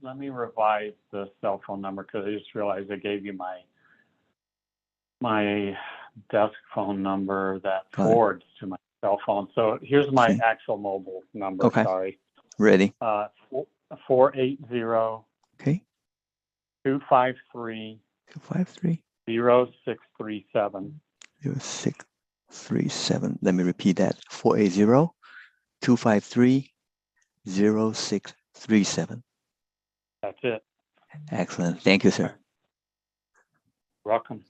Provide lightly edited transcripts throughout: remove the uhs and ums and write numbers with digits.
let me revise the cell phone number because I just realized I gave you my desk phone number that forwards to my cell phone. So here's my actual mobile number. Okay. Sorry. Ready. 480. Okay. 253. 253. 0637. 0637. Let me repeat that. 480 253 0637. That's it. Excellent. Thank you, sir. Welcome.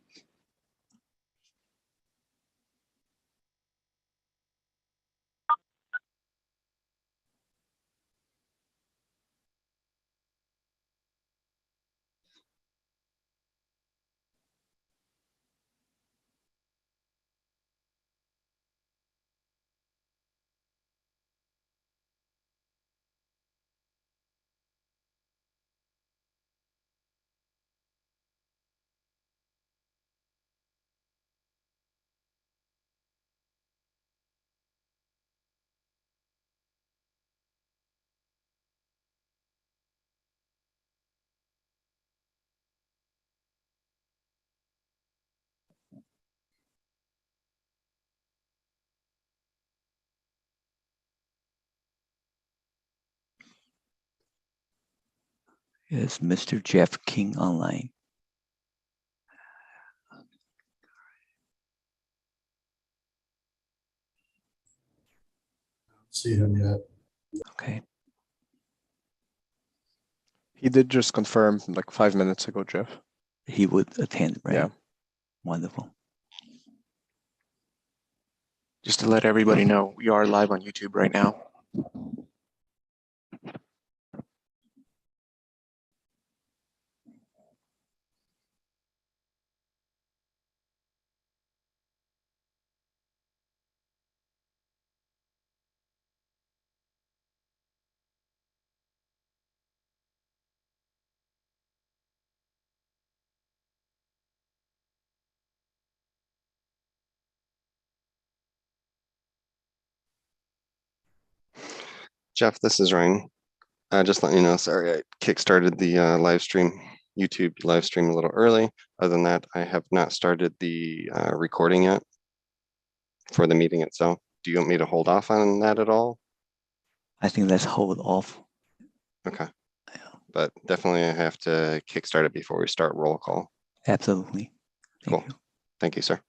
Is Mr. Jeff King online? See him yet. Okay. He did just confirm like 5 minutes ago, Jeff. He would attend, right? Yeah. Wonderful. Just to let everybody know, we are live on YouTube right now. Jeff, this is Ryan. Just letting you know, sorry, I kickstarted the live stream, YouTube live stream a little early. Other than that, I have not started the recording yet for the meeting itself. Do you want me to hold off on that at all? I think let's hold off. Okay. But definitely I have to kickstart it before we start roll call. Absolutely. Thank you. Thank you, sir.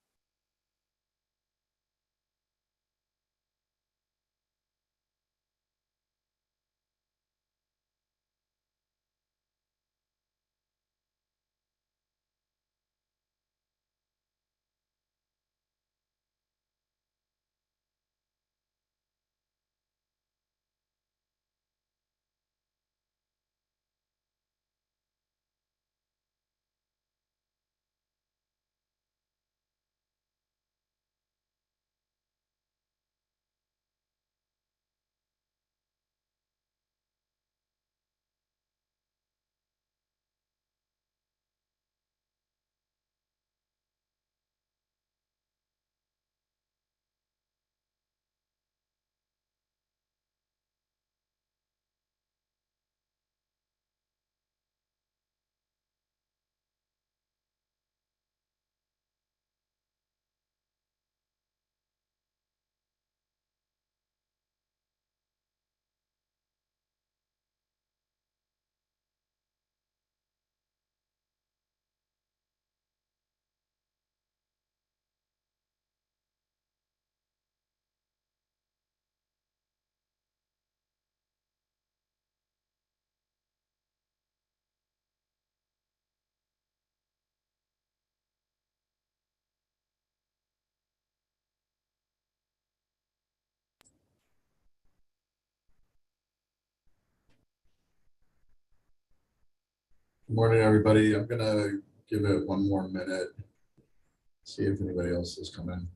Good morning, everybody. I'm gonna give it one more minute, see if anybody else has come in.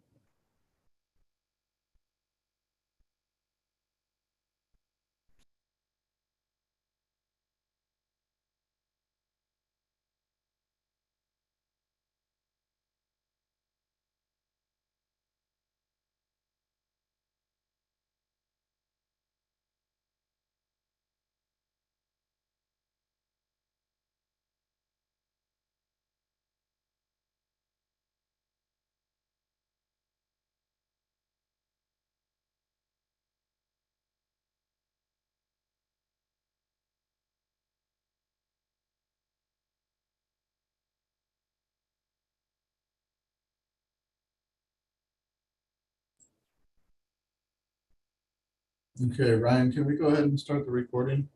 Okay, Ryan, can we go ahead and start the recording?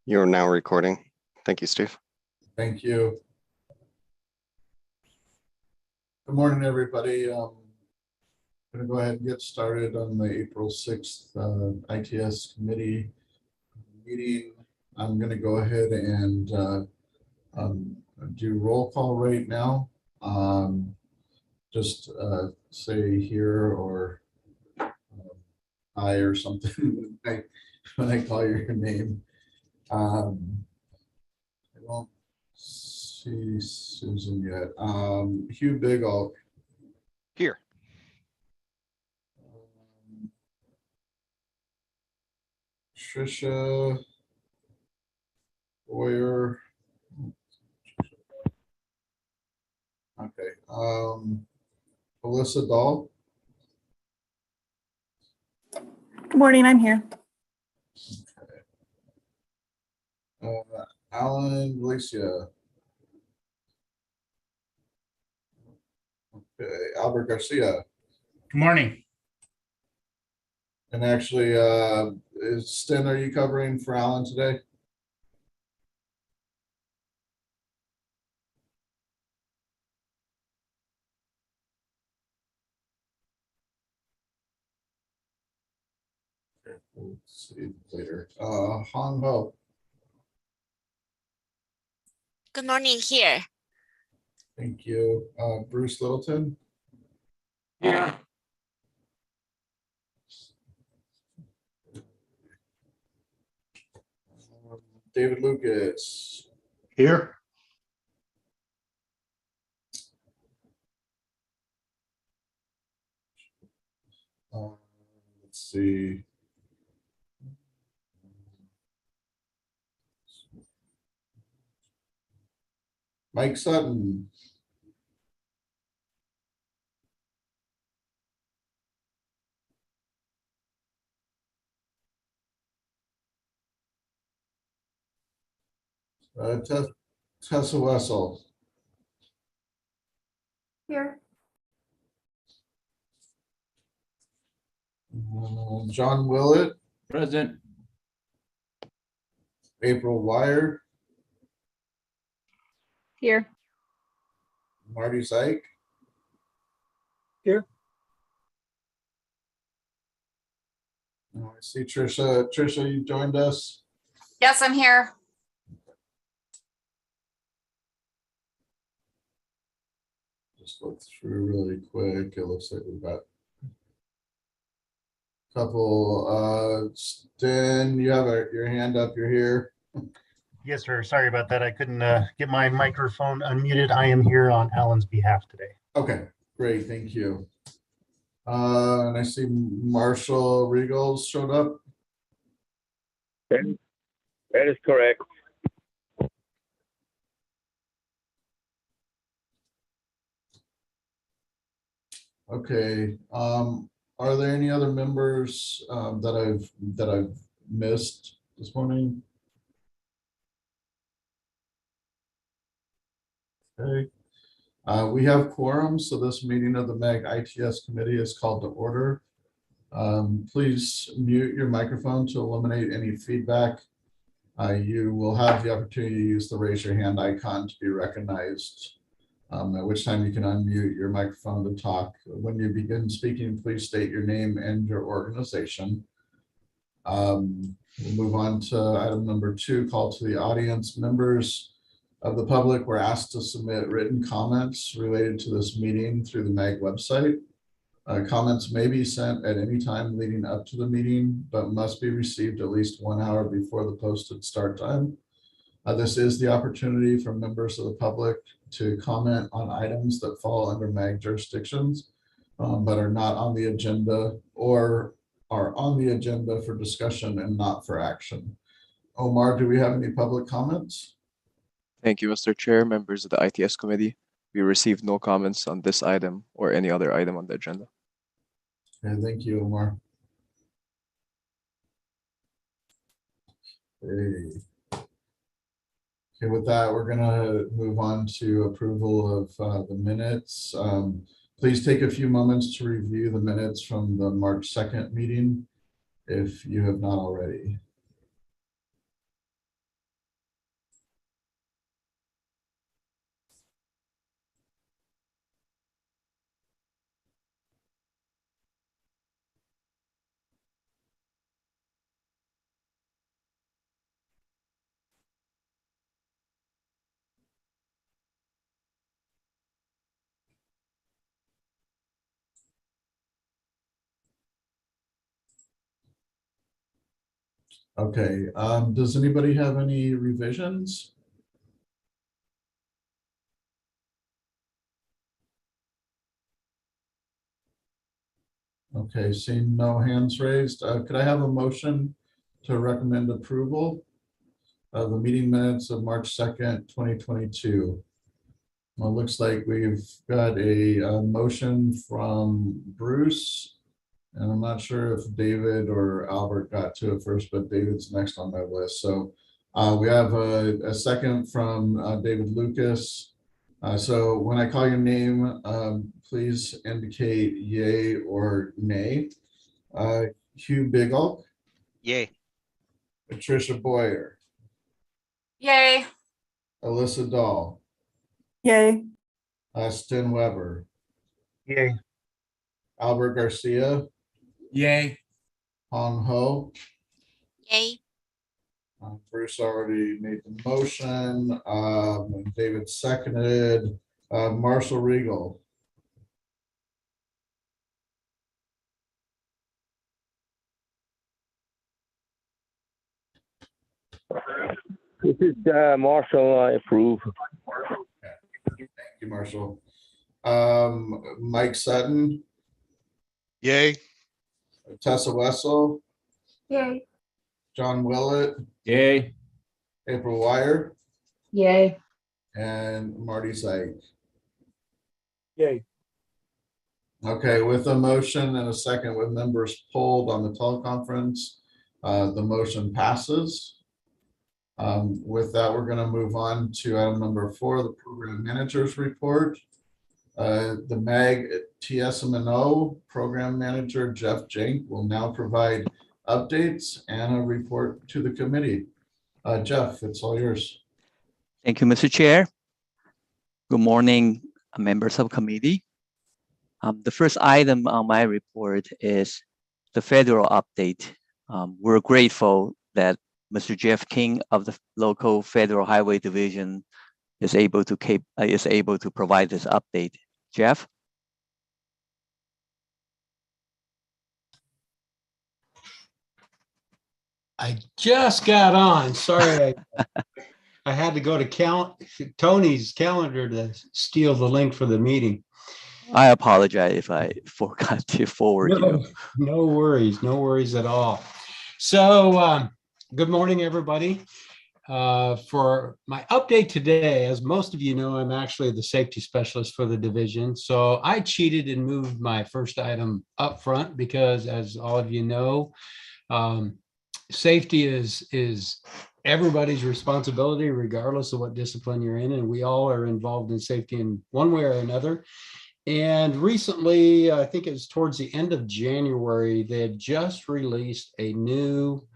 You're now recording. Thank you, Steve. Thank you. Good morning, everybody. I'm going to go ahead and get started on the April 6th ITS committee meeting. I'm going to go ahead and do roll call right now. Just say here or hi or something when I call your name. I don't see Susan yet. Hugh Bigall. Here. Trisha Boyer. Okay. Alyssa Dahl. Good morning, I'm here. Alan Galicia. Okay. Albert Garcia. Good morning. And actually, Sten, are you covering for Alan today? Okay, we'll see later. Hong Ho. Good morning here. Thank you. Bruce Littleton. Yeah. David Lucas. Here. Let's see. Mike Sutton. Tessa Wessel. Here. John Willett. Present. April Wire. Here. Marty Syke. Here. Oh, I see Trisha. Trisha, you joined us. Yes, I'm here. Just look through really quick. It looks like we've got a couple. Sten, you have your hand up. You're here. Yes, sir. Sorry about that. I couldn't get my microphone unmuted. I am here on Alan's behalf today. Okay, great. Thank you. And I see Marshall Regals showed up. That is correct. Okay. Are there any other members that I've missed this morning? Okay. We have quorum, so this meeting of the MAG ITS committee is called to order. Please mute your microphone to eliminate any feedback. You will have the opportunity to use the raise your hand icon to be recognized, at which time you can unmute your microphone to talk. When you begin speaking, please state your name and your organization. We'll move on to item number 2, call to the audience. Members of the public were asked to submit written comments related to this meeting through the MAG website. Comments may be sent at any time leading up to the meeting, but must be received at least 1 hour before the posted start time. This is the opportunity for members of the public to comment on items that fall under MAG jurisdictions, but are not on the agenda or are on the agenda for discussion and not for action. Omar, do we have any public comments? Thank you, Mr. Chair, members of the ITS committee. We received no comments on this item or any other item on the agenda. Okay, thank you, Omar. Okay, with that, we're gonna move on to approval of the minutes. Please take a few moments to review the minutes from the March 2nd meeting if you have not already. Okay, does anybody have any revisions? Okay, seeing no hands raised, could I have a motion to recommend approval of the meeting minutes of March 2nd, 2022? Well, it looks like we've got a motion from Bruce, and I'm not sure if David or Albert got to it first, but David's next on my list. So we have a second from David Lucas. So when I call your name, please indicate yay or nay. Hugh Biggle. Yay. Patricia Boyer. Yay. Alyssa Dahl. Yay. Sten Weber. Yay. Albert Garcia. Yay. Hong Ho. Yay. Bruce already made the motion. And David seconded. Marshall Regal. This is Marshall. I approve. Thank you, Marshall. Mike Sutton. Yay. Tessa Wessel. Yay. John Willett. Yay. April Wire. Yay. And Marty Zeig. Yay. Okay, with a motion and a second with members polled on the teleconference, the motion passes. With that, we're going to move on to item number 4, the program manager's report. The MAG TSM&O program manager, Jeff Jink, will now provide updates and a report to the committee. Jeff, it's all yours. Thank you, Mr. Chair. Good morning, members of committee. The first item on my report is the federal update. We're grateful that Mr. Jeff King of the local Federal Highway Division is able to provide this update. Jeff? I just got on. Sorry, I had to go to Tony's calendar to steal the link for the meeting. I apologize if I forgot to forward you. No worries, no worries at all. So, good morning, everybody. For my update today, as most of you know, I'm actually the safety specialist for the division. So I cheated and moved my first item up front because, as all of you know, safety is everybody's responsibility, regardless of what discipline you're in, and we all are involved in safety in one way or another. And recently, I think it was towards the end of January, they had just released a new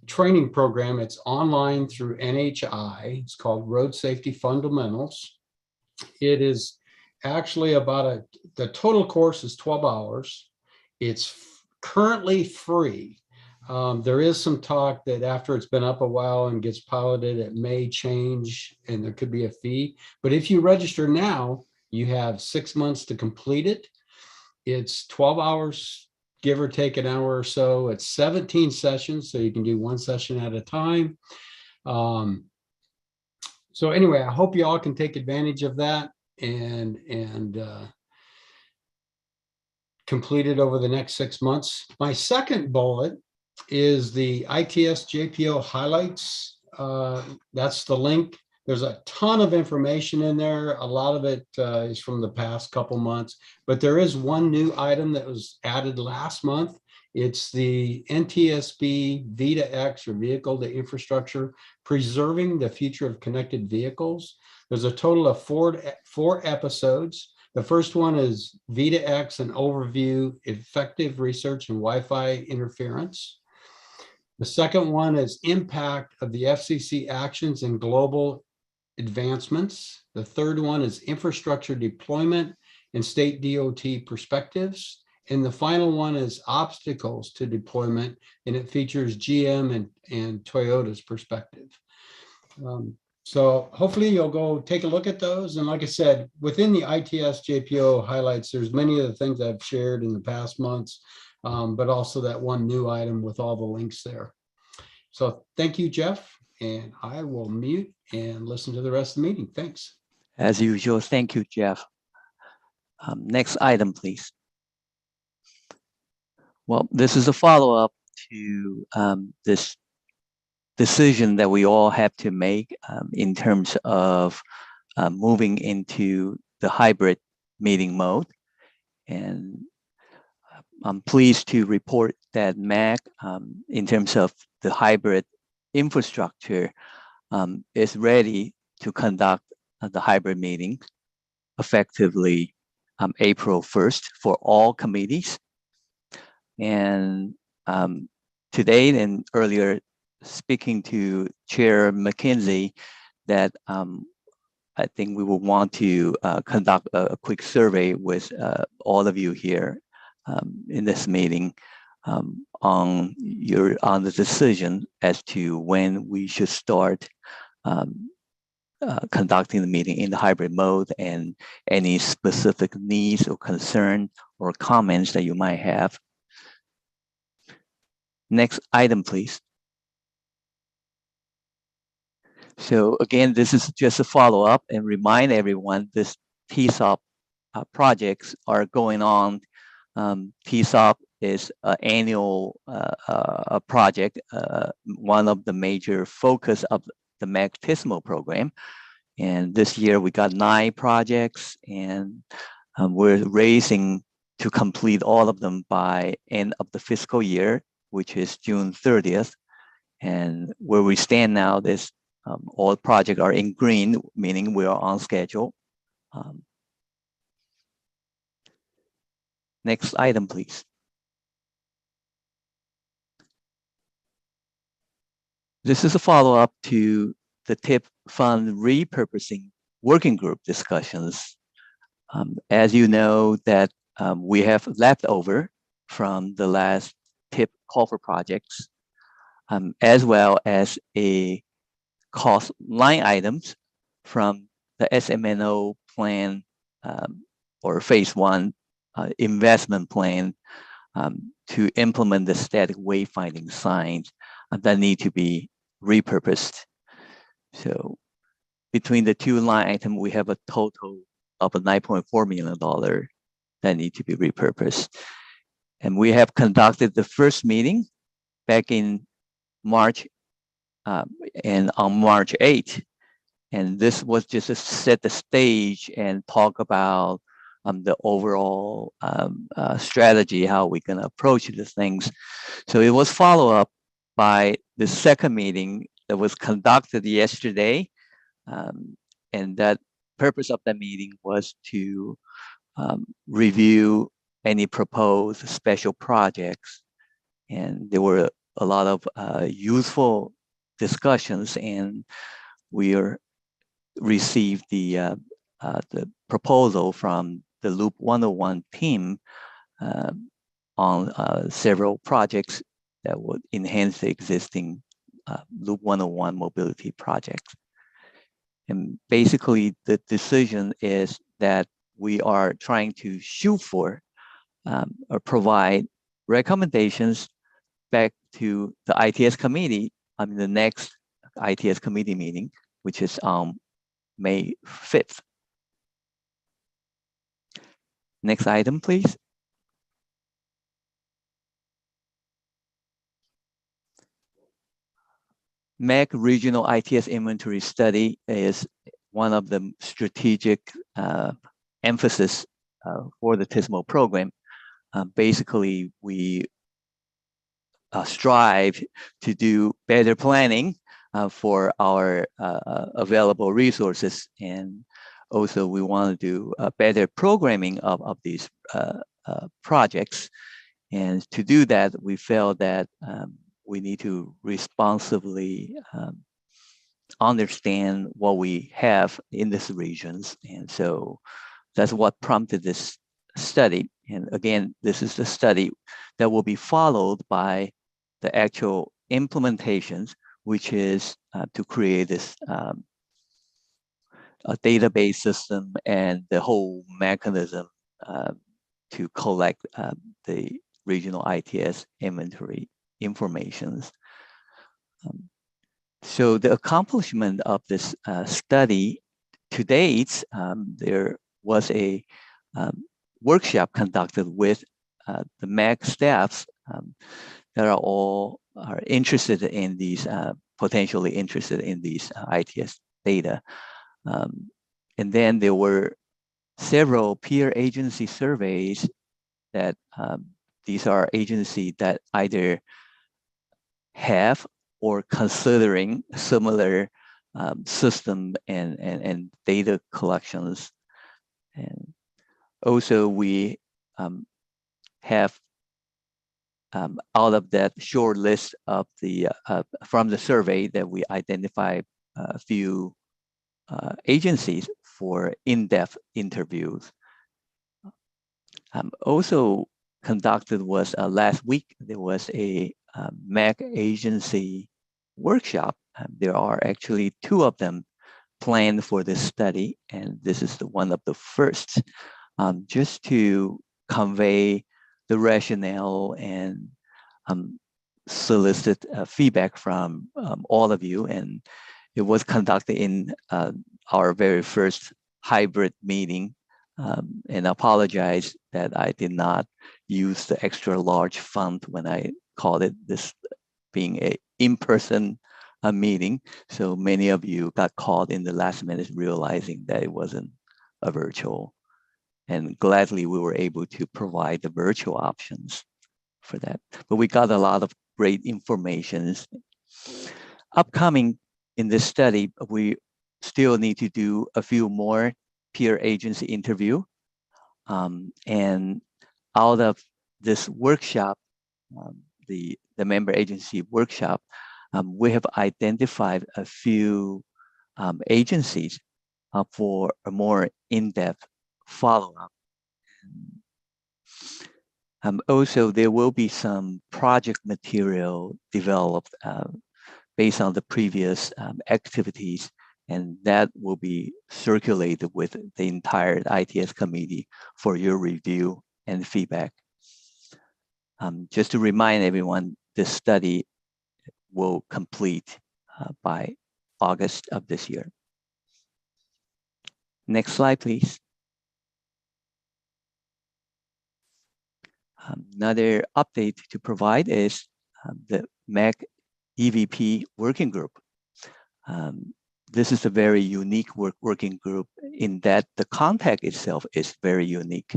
training program. It's online through NHI. It's called Road Safety Fundamentals. It is actually about the total course is 12 hours. It's currently free. There is some talk that after it's been up a while and gets piloted, it may change and there could be a fee. But if you register now, you have 6 months to complete it. It's 12 hours, give or take an hour or so. It's 17 sessions, so you can do one session at a time. So anyway, I hope you all can take advantage of that and complete it over the next 6 months. My second bullet is the ITS JPO highlights. That's the link. There's a ton of information in there. A lot of it is from the past couple months, but there is one new item that was added last month. It's the NTSB V2X, or Vehicle to Infrastructure, Preserving the Future of Connected Vehicles. There's a total of four episodes. The first one is V2X, an overview, effective research in Wi-Fi interference. The second one is impact of the FCC actions and global advancements. The third one is infrastructure deployment and state DOT perspectives. And the final one is obstacles to deployment, and it features GM and Toyota's perspective. So hopefully you'll go take a look at those. And like I said, within the ITS JPO highlights, there's many of the things I've shared in the past months, but also that one new item with all the links there. So thank you, Jeff, and I will mute and listen to the rest of the meeting. Thanks. As usual, thank you, Jeff. Next item, please. Well, this is a follow-up to this decision that we all have to make in terms of moving into the hybrid meeting mode. And I'm pleased to report that MAC, in terms of the hybrid infrastructure, is ready to conduct the hybrid meeting effectively April 1st for all committees. And today and earlier, speaking to Chair McKenzie, that I think we will want to conduct a quick survey with all of you here in this meeting on the decision as to when we should start conducting the meeting in the hybrid mode, and any specific needs or concern or comments that you might have. Next item, please. So again, this is just a follow-up, and remind everyone this TSOP projects are going on. TSOP is an annual project, one of the major focus of the MAC TISMO program. And this year we got 9 projects, and we're racing to complete all of them by end of the fiscal year, which is June 30th. And where we stand now, this all projects are in green, meaning we are on schedule. Next item, please. This is a follow-up to the TIP fund repurposing working group discussions. As you know, that we have leftover from the last TIP call for projects, as well as a cost line items from the SMNO plan or phase 1 investment plan to implement the static wayfinding signs that need to be repurposed. So between the 2 line items, we have a total of $9.4 million that need to be repurposed. And we have conducted the first meeting back in March and on March 8th. And this was just to set the stage and talk about the overall strategy, how we're going to approach the things. So it was followed up by the second meeting that was conducted yesterday. And that purpose of the meeting was to review any proposed special projects. And there were a lot of useful discussions, and we received the proposal from the Loop 101 team on several projects that would enhance the existing Loop 101 mobility projects. And basically, the decision is that we are trying to shoot for or provide recommendations back to the ITS committee on the next ITS committee meeting, which is on May 5th. Next item, please. MAC Regional ITS Inventory Study is one of the strategic emphasis for the TISMO program. Basically, we strive to do better planning for our available resources. And also we want to do better programming of these projects. And to do that, we felt that we need to responsibly understand what we have in these regions. And so that's what prompted this study. And again, this is the study that will be followed by the actual implementations, which is to create this a database system and the whole mechanism to collect the regional ITS inventory informations. So the accomplishment of this study to date, there was a workshop conducted with the MAC staffs that are interested in these, potentially interested in these ITS data. And then there were several peer agency surveys that these are agencies that either have or considering similar system and data collections. And also we have out of that short list of the from the survey that we identified a few agencies for in-depth interviews. Also conducted was last week, there was a MAC agency workshop. There are actually 2 of them planned for this study, and this is one of the first, just to convey the rationale and solicit feedback from all of you. And it was conducted in our very first hybrid meeting. And I apologize that I did not use the extra large font when I called it this being a in-person meeting. So many of you got called in the last minute realizing that it wasn't a virtual. And gladly we were able to provide the virtual options for that. But we got a lot of great information. Upcoming in this study, we still need to do a few more peer agency interview. And out of this workshop, the member agency workshop, we have identified a few agencies for a more in-depth follow-up. Also, there will be some project material developed based on the previous activities, and that will be circulated with the entire ITS committee for your review and feedback. Just to remind everyone, this study will complete by August of this year. Next slide, please. Another update to provide is the MAC Evp Working Group. This is a very unique working group in that the contact itself is very unique.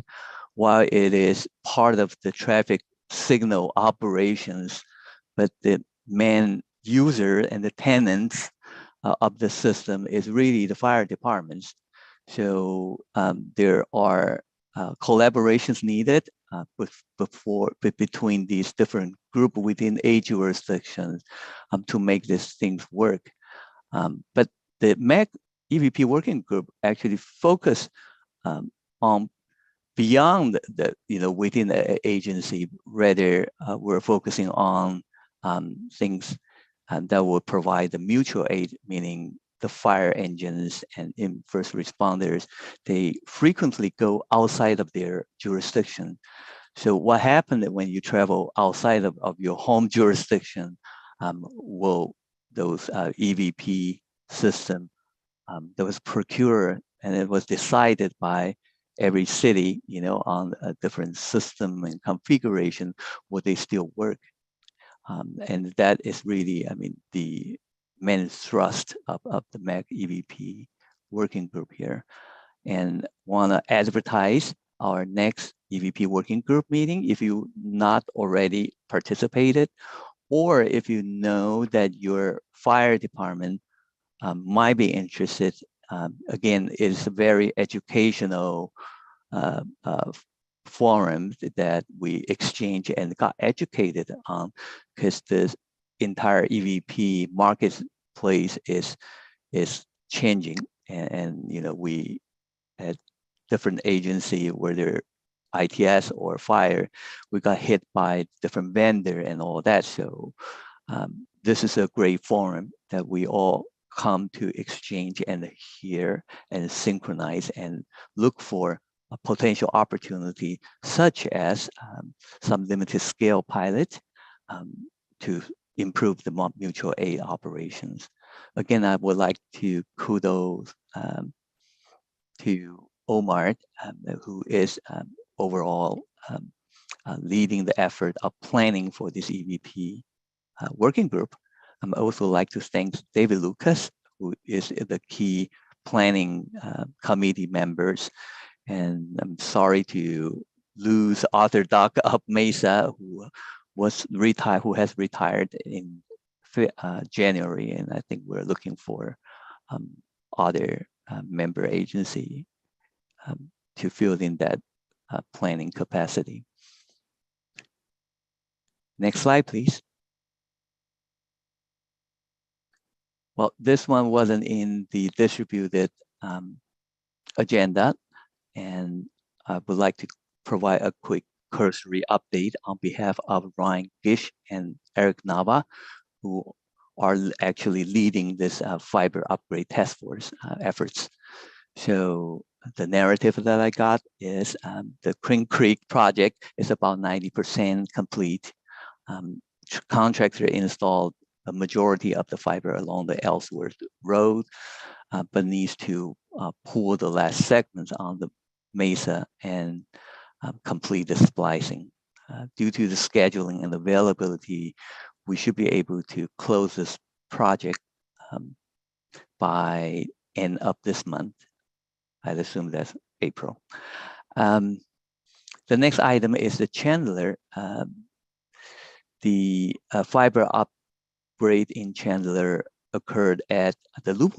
While it is part of the traffic signal operations, but the main user and the tenants of the system is really the fire departments. So there are collaborations needed between these different groups within a jurisdiction to make these things work. But the MAC Evp Working Group actually focus on beyond the, within the agency. Rather, we're focusing on things that will provide the mutual aid, meaning the fire engines and first responders. They frequently go outside of their jurisdiction. So what happened when you travel outside of your home jurisdiction, will those EVP system that was procured, and it was decided by every city, on a different system and configuration, would they still work? And that is really, the main thrust of the MAC EVP Working Group here. And want to advertise our next EVP Working Group meeting. If you not already participated, or if you know that your fire department might be interested again, is a very educational forum that we exchange and got educated on, because the entire EVP marketplace is changing, and you know, we at different agency, whether ITS or fire, we got hit by different vendor and all that. So this is a great forum that we all come to exchange and hear and synchronize and look for a potential opportunity, such as some limited scale pilot to improve the mutual aid operations. Again, I would like to kudos to Omar, who is overall leading the effort of planning for this EVP working group. I also like to thank David Lucas, who is the key planning committee members. And I'm sorry to lose Arthur Duck of Mesa, who has retired in January, and I think we're looking for other member agency to fill in that planning capacity. Next slide, please. Well, this one wasn't in the distributed agenda, and I would like to provide a quick cursory update on behalf of Ryan Gish and Eric Nava, who are actually leading this fiber upgrade task force efforts. So the narrative that I got is the Crane Creek project is about 90% complete. Contractor installed a majority of the fiber along the Ellsworth Road, but needs to pull the last segments on the Mesa and complete the splicing. Due to the scheduling and availability, we should be able to close this project by end of this month. I'd assume that's April. The next item is the Chandler. The fiber upgrade in Chandler occurred at the Loop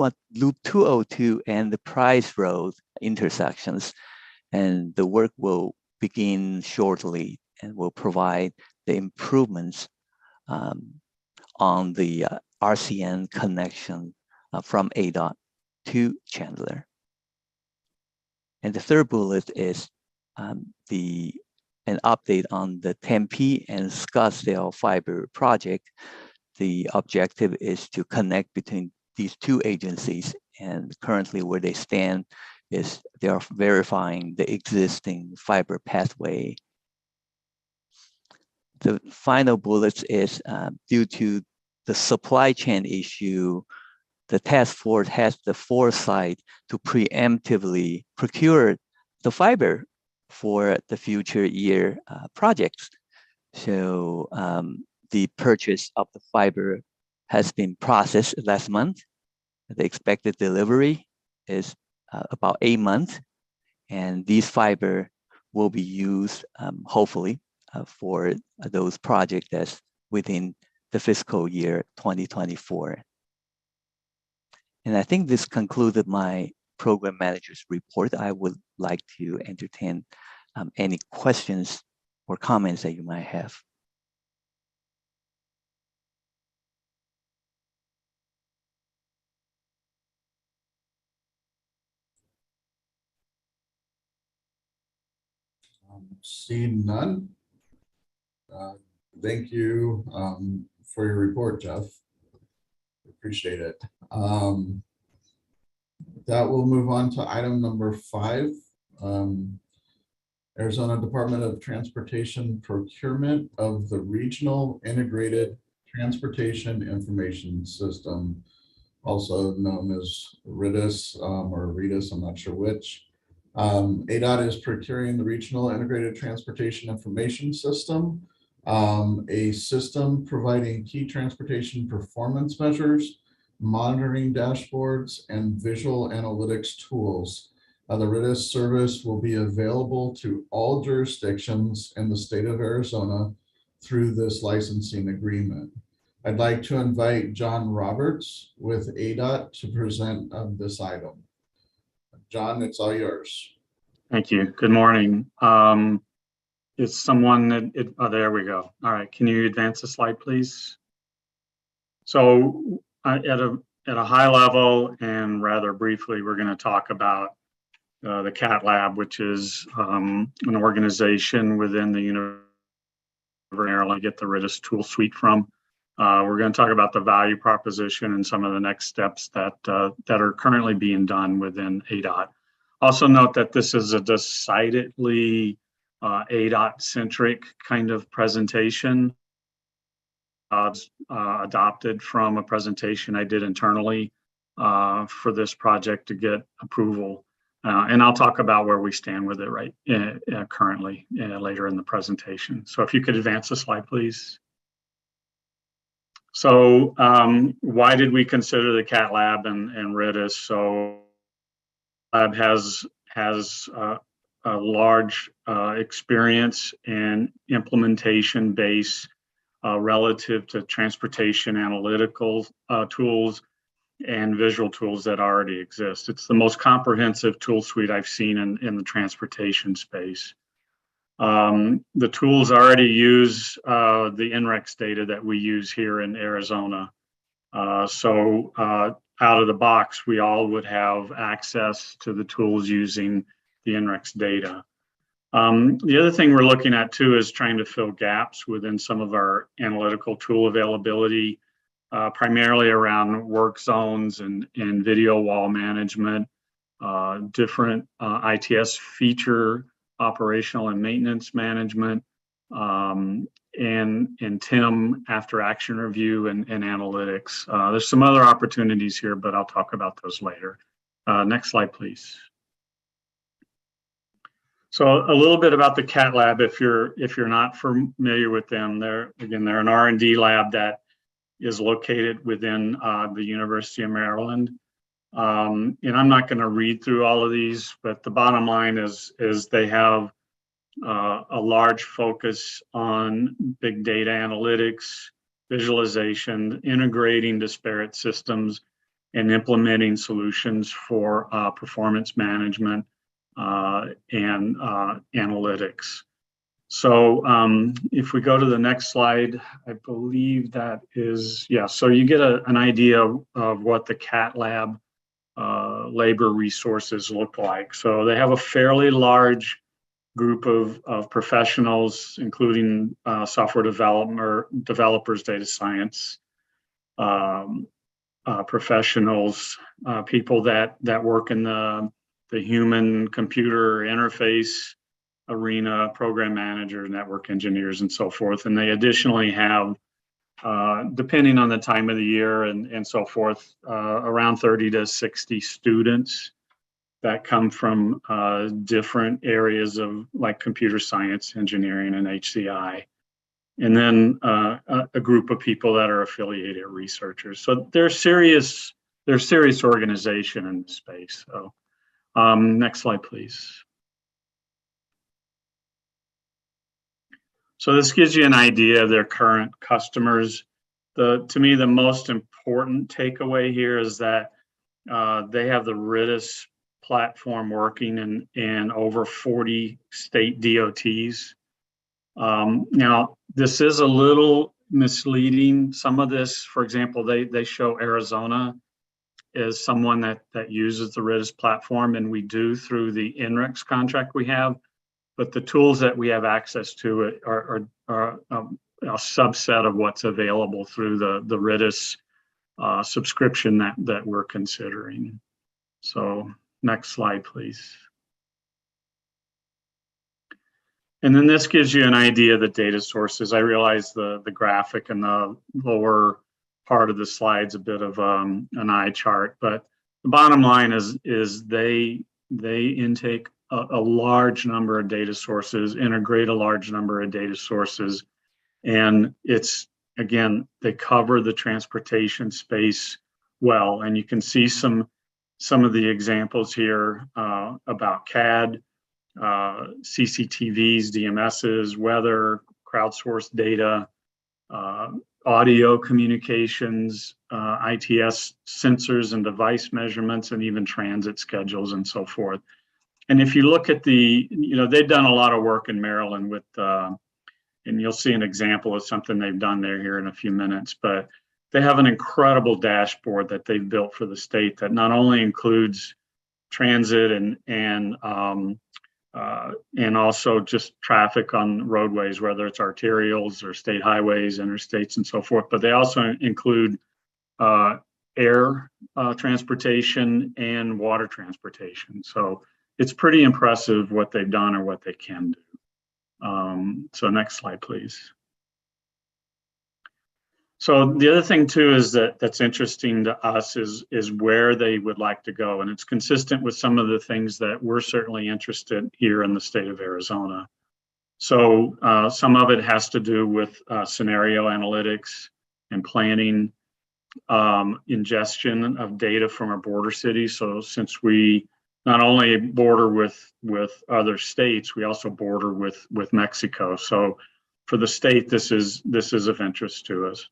202 and the Price Road intersections, and the work will begin shortly and will provide the improvements on the RCN connection from ADOT to Chandler. And the third bullet is an update on the Tempe and Scottsdale fiber project. The objective is to connect between these two agencies, and currently where they stand is they are verifying the existing fiber pathway. The final bullet is due to the supply chain issue, the task force has the foresight to preemptively procure the fiber for the future year projects. So the purchase of the fiber has been processed last month. The expected delivery is about 8 months, and these fiber will be used hopefully for those projects that's within the fiscal year 2024. And I think this concluded my program manager's report. I would like to entertain any questions or comments that you might have. Seeing none. Thank you for your report, Jeff. Appreciate it. That will move on to item number 5. Arizona Department of Transportation procurement of the Regional Integrated Transportation Information System, also known as RITIS or RITIS, I'm not sure which. ADOT is procuring the Regional Integrated Transportation Information System, a system providing key transportation performance measures, monitoring dashboards, and visual analytics tools. The RITIS service will be available to all jurisdictions in the state of Arizona through this licensing agreement. I'd like to invite John Roberts with ADOT to present this item. John, it's all yours. Thank you. Good morning. Is someone oh, there we go. All right. Can you advance the slide, please? So at a high level and rather briefly, we're going to talk about the CAT Lab, which is an organization within the University of Maryland, get the RITIS tool suite from. We're going to talk about the value proposition and some of the next steps that are currently being done within ADOT. Also note that this is a decidedly ADOT-centric kind of presentation, adopted from a presentation I did internally for this project to get approval. And I'll talk about where we stand with it currently later in the presentation. So if you could advance the slide, please. So why did we consider the CAT Lab and RITIS? So Lab has a large experience and implementation base relative to transportation analytical tools and visual tools that already exist. It's the most comprehensive tool suite I've seen in the transportation space. The tools already use the NREX data that we use here in Arizona. So out of the box, we all would have access to the tools using the NREX data. The other thing we're looking at too is trying to fill gaps within some of our analytical tool availability, primarily around work zones and video wall management, different ITS feature operational and maintenance management, and TIM after action review and analytics. There's some other opportunities here, but I'll talk about those later. Next slide, please. So a little bit about the CAT Lab, if you're not familiar with them, they're an R&D lab that is located within the University of Maryland. And I'm not going to read through all of these, but the bottom line is they have a large focus on big data analytics, visualization, integrating disparate systems, and implementing solutions for performance management and analytics. So if we go to the next slide, I believe that is, yeah, so you get an idea of what the CAT Lab labor resources look like. So they have a fairly large group of professionals, including software developers, data science professionals, people that work in the human computer interface arena, program managers, network engineers, and so forth. And they additionally have, depending on the time of the year and so forth, around 30 to 60 students that come from different areas of like computer science, engineering, and HCI. And then a group of people that are affiliated researchers. So they're serious organization in the space. So next slide, please. So this gives you an idea of their current customers. To me, the most important takeaway here is that they have the RITIS platform working in over 40 state DOTs. Now, this is a little misleading. Some of this, for example, they show Arizona as someone that uses the RITIS platform, and we do through the NREX contract we have. But the tools that we have access to are a subset of what's available through the RITIS subscription that we're considering. So next slide, please. And then this gives you an idea of the data sources. I realize the graphic in the lower part of the slide's a bit of an eye chart, but the bottom line is they intake a large number of data sources, integrate a large number of data sources, and it's, again, they cover the transportation space well. And you can see some of the examples here about CAD, CCTVs, DMSs, weather, crowdsourced data, audio communications, ITS sensors and device measurements, and even transit schedules and so forth. And if you look at they've done a lot of work in Maryland with, and you'll see an example of something they've done there here in a few minutes, but they have an incredible dashboard that they've built for the state that not only includes transit and also just traffic on roadways, whether it's arterials or state highways, interstates, and so forth, but they also include air transportation and water transportation. So it's pretty impressive what they've done or what they can do. So next slide, please. So the other thing too is that's interesting to us is where they would like to go, and it's consistent with some of the things that we're certainly interested here in the state of Arizona. So some of it has to do with scenario analytics and planning, ingestion of data from our border cities. So since we not only border with other states, we also border with Mexico. So for the state, this is of interest to us.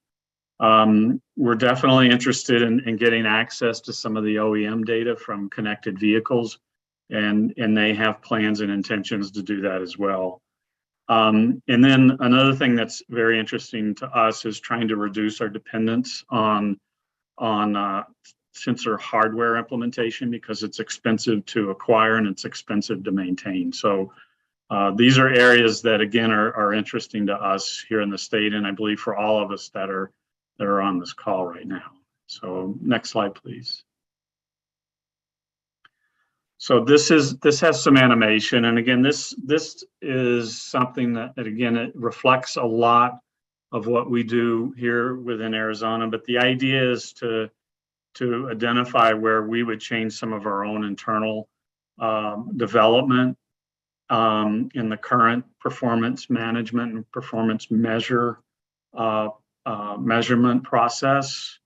We're definitely interested in getting access to some of the OEM data from connected vehicles, and they have plans and intentions to do that as well. And then another thing that's very interesting to us is trying to reduce our dependence on sensor hardware implementation, because it's expensive to acquire and it's expensive to maintain. So these are areas that, again, are interesting to us here in the state, and I believe for all of us that are on this call right now. So next slide, please. So this has some animation, and again, this is something that again, it reflects a lot of what we do here within Arizona, but the idea is to identify where we would change some of our own internal development in the current performance management and performance measurement process.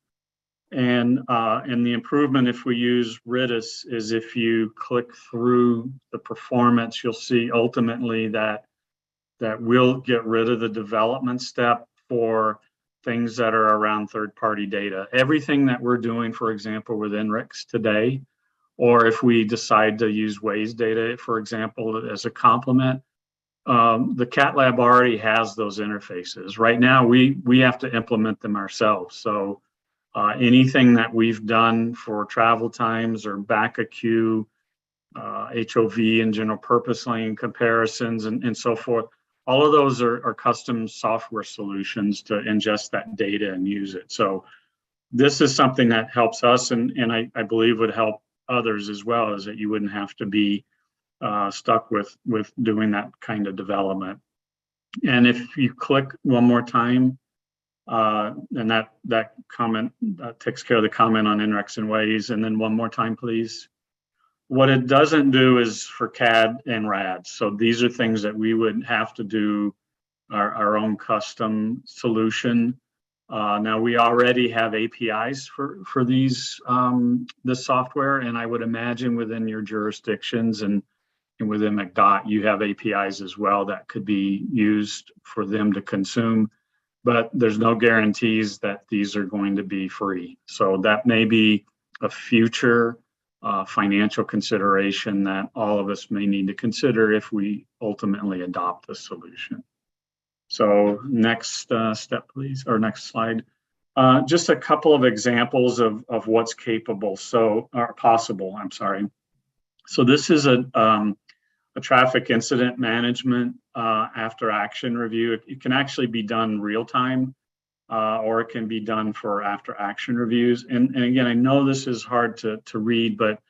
And the improvement, if we use RIDIS, is if you click through the performance, you'll see ultimately that we'll get rid of the development step for things that are around third-party data. Everything that we're doing, for example, with INRIX today, or if we decide to use Waze data, for example, as a complement, the Cat Lab already has those interfaces. Right now, we have to implement them ourselves. So anything that we've done for travel times or back a queue, HOV and general purpose lane comparisons and so forth, all of those are custom software solutions to ingest that data and use it. So this is something that helps us, and I believe would help others as well, is that you wouldn't have to be stuck with doing that kind of development. And if you click one more time, and that comment takes care of the comment on INRIX and Waze, and then one more time, please. What it doesn't do is for CAD and RAD. So these are things that we would have to do our own custom solution. Now we already have APIs for these this software, and I would imagine within your jurisdictions and within McDOT, you have APIs as well that could be used for them to consume, but there's no guarantees that these are going to be free. So that may be a future financial consideration that all of us may need to consider if we ultimately adopt the solution. So next step, please, or next slide. Just a couple of examples of what's capable, or possible, I'm sorry. So this is a traffic incident management after action review. It can actually be done real time, or it can be done for after action reviews. And again, I know this is hard to read, but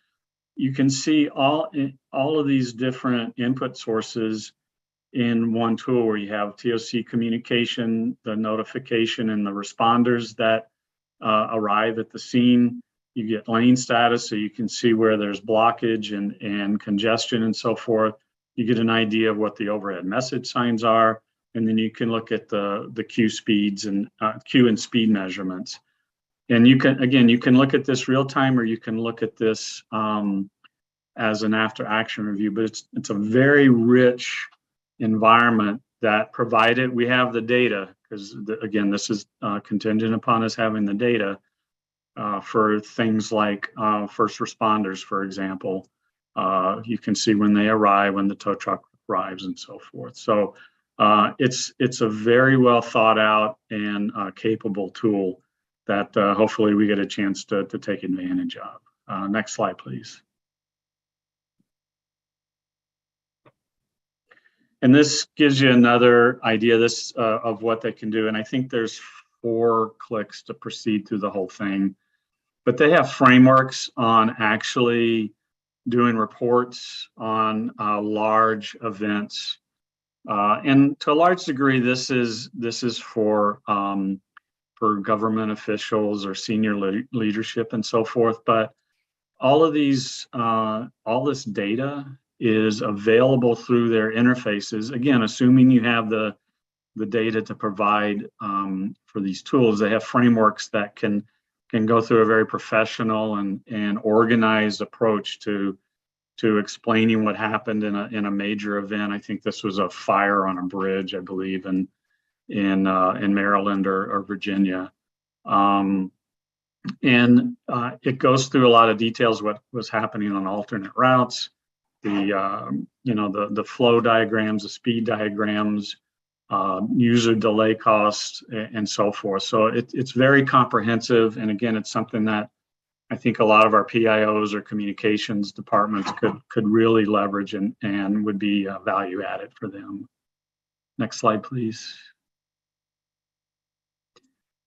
you can see all of these different input sources in one tool, where you have TOC communication, the notification, and the responders that arrive at the scene. You get lane status, so you can see where there's blockage and congestion and so forth. You get an idea of what the overhead message signs are, and then you can look at the queue speeds and queue and speed measurements. And you can look at this real time, or you can look at this as an after action review, but it's a very rich environment that, provided we have the data, because again, this is contingent upon us having the data for things like first responders, for example. You can see when they arrive, when the tow truck arrives, and so forth. So it's a very well thought out and capable tool that hopefully we get a chance to take advantage of. Next slide, please. And this gives you another idea of what they can do. And I think there's 4 clicks to proceed through the whole thing. But they have frameworks on actually doing reports on large events. And to a large degree, this is for government officials or senior leadership and so forth. But all of these, all this data is available through their interfaces. Again, assuming you have the data to provide for these tools, they have frameworks that can go through a very professional and organized approach to explaining what happened in a major event. I think this was a fire on a bridge, I believe, in Maryland or Virginia. And it goes through a lot of details what was happening on alternate routes, the flow diagrams, the speed diagrams, user delay costs, and so forth. So it's very comprehensive. And again, it's something that I think a lot of our PIOs or communications departments could really leverage and would be value added for them. Next slide, please.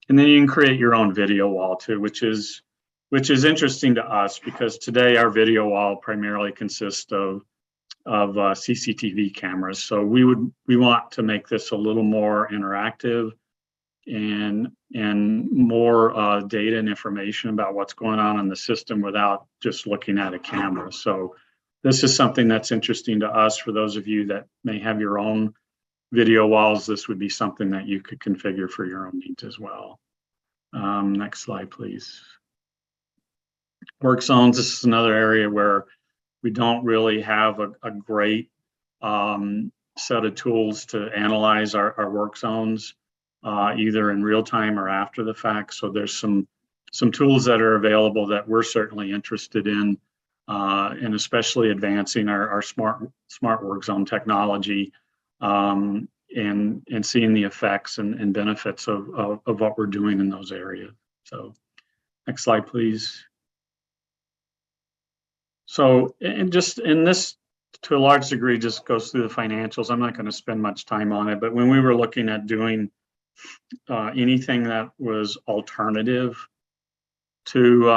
And then you can create your own video wall too, which is interesting to us because today our video wall primarily consists of CCTV cameras. So we want to make this a little more interactive and more data and information about what's going on in the system without just looking at a camera. So this is something that's interesting to us. For those of you that may have your own video walls, this would be something that you could configure for your own needs as well. Next slide, please. Work zones, this is another area where we don't really have a great set of tools to analyze our work zones, either in real time or after the fact. So there's some tools that are available that we're certainly interested in, and especially advancing our smart work zone technology, and seeing the effects and benefits of what we're doing in those areas. So next slide, please. So, and this to a large degree just goes through the financials. I'm not going to spend much time on it, but when we were looking at doing anything that was alternative to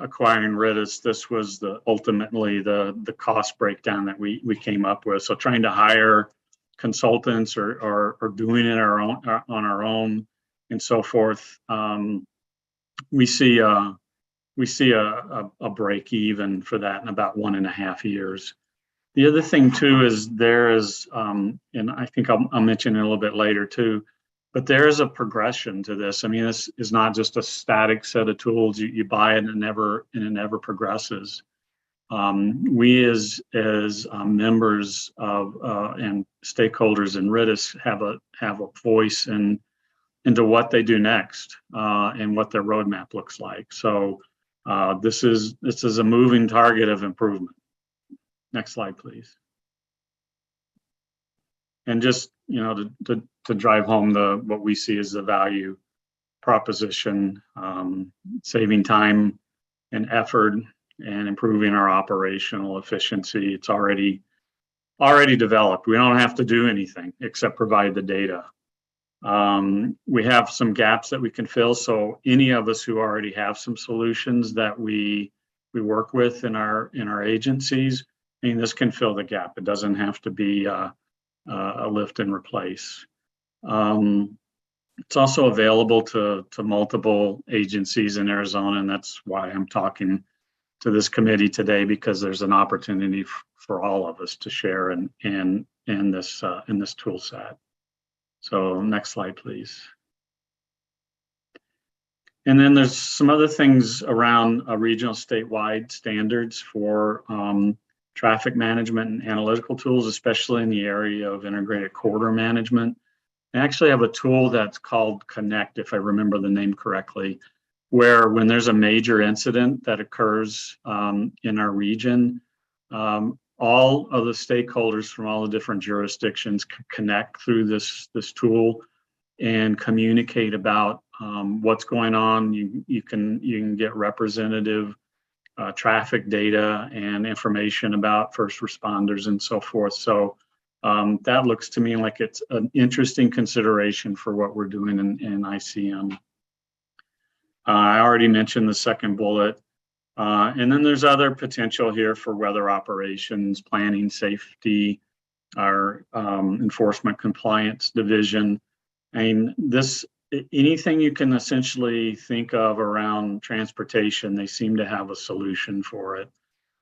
acquiring Riddis, this was ultimately the cost breakdown that we came up with. So trying to hire consultants or doing it on our own and so forth, we see a break even for that in about 1.5 years. The other thing too is there is, and I think I'll mention it a little bit later too, but there is a progression to this. I mean, this is not just a static set of tools. You buy it and it never progresses. We as members of and stakeholders in Riddis have a voice into what they do next and what their roadmap looks like. So this is a moving target of improvement. Next slide, please. And just to drive home what we see as the value proposition, saving time and effort and improving our operational efficiency. It's already developed. We don't have to do anything except provide the data. We have some gaps that we can fill. So any of us who already have some solutions that we work with in our agencies, I mean, this can fill the gap. It doesn't have to be a lift and replace. It's also available to multiple agencies in Arizona, and that's why I'm talking to this committee today, because there's an opportunity for all of us to share in this tool set. So next slide, please. And then there's some other things around regional statewide standards for traffic management and analytical tools, especially in the area of integrated corridor management. I actually have a tool that's called Connect, if I remember the name correctly, where when there's a major incident that occurs in our region, all of the stakeholders from all the different jurisdictions can connect through this tool and communicate about what's going on. You can get representative traffic data and information about first responders and so forth. So that looks to me like it's an interesting consideration for what we're doing in ICM. I already mentioned the second bullet. And then there's other potential here for weather operations, planning, safety, our enforcement compliance division. I mean, anything you can essentially think of around transportation, they seem to have a solution for it.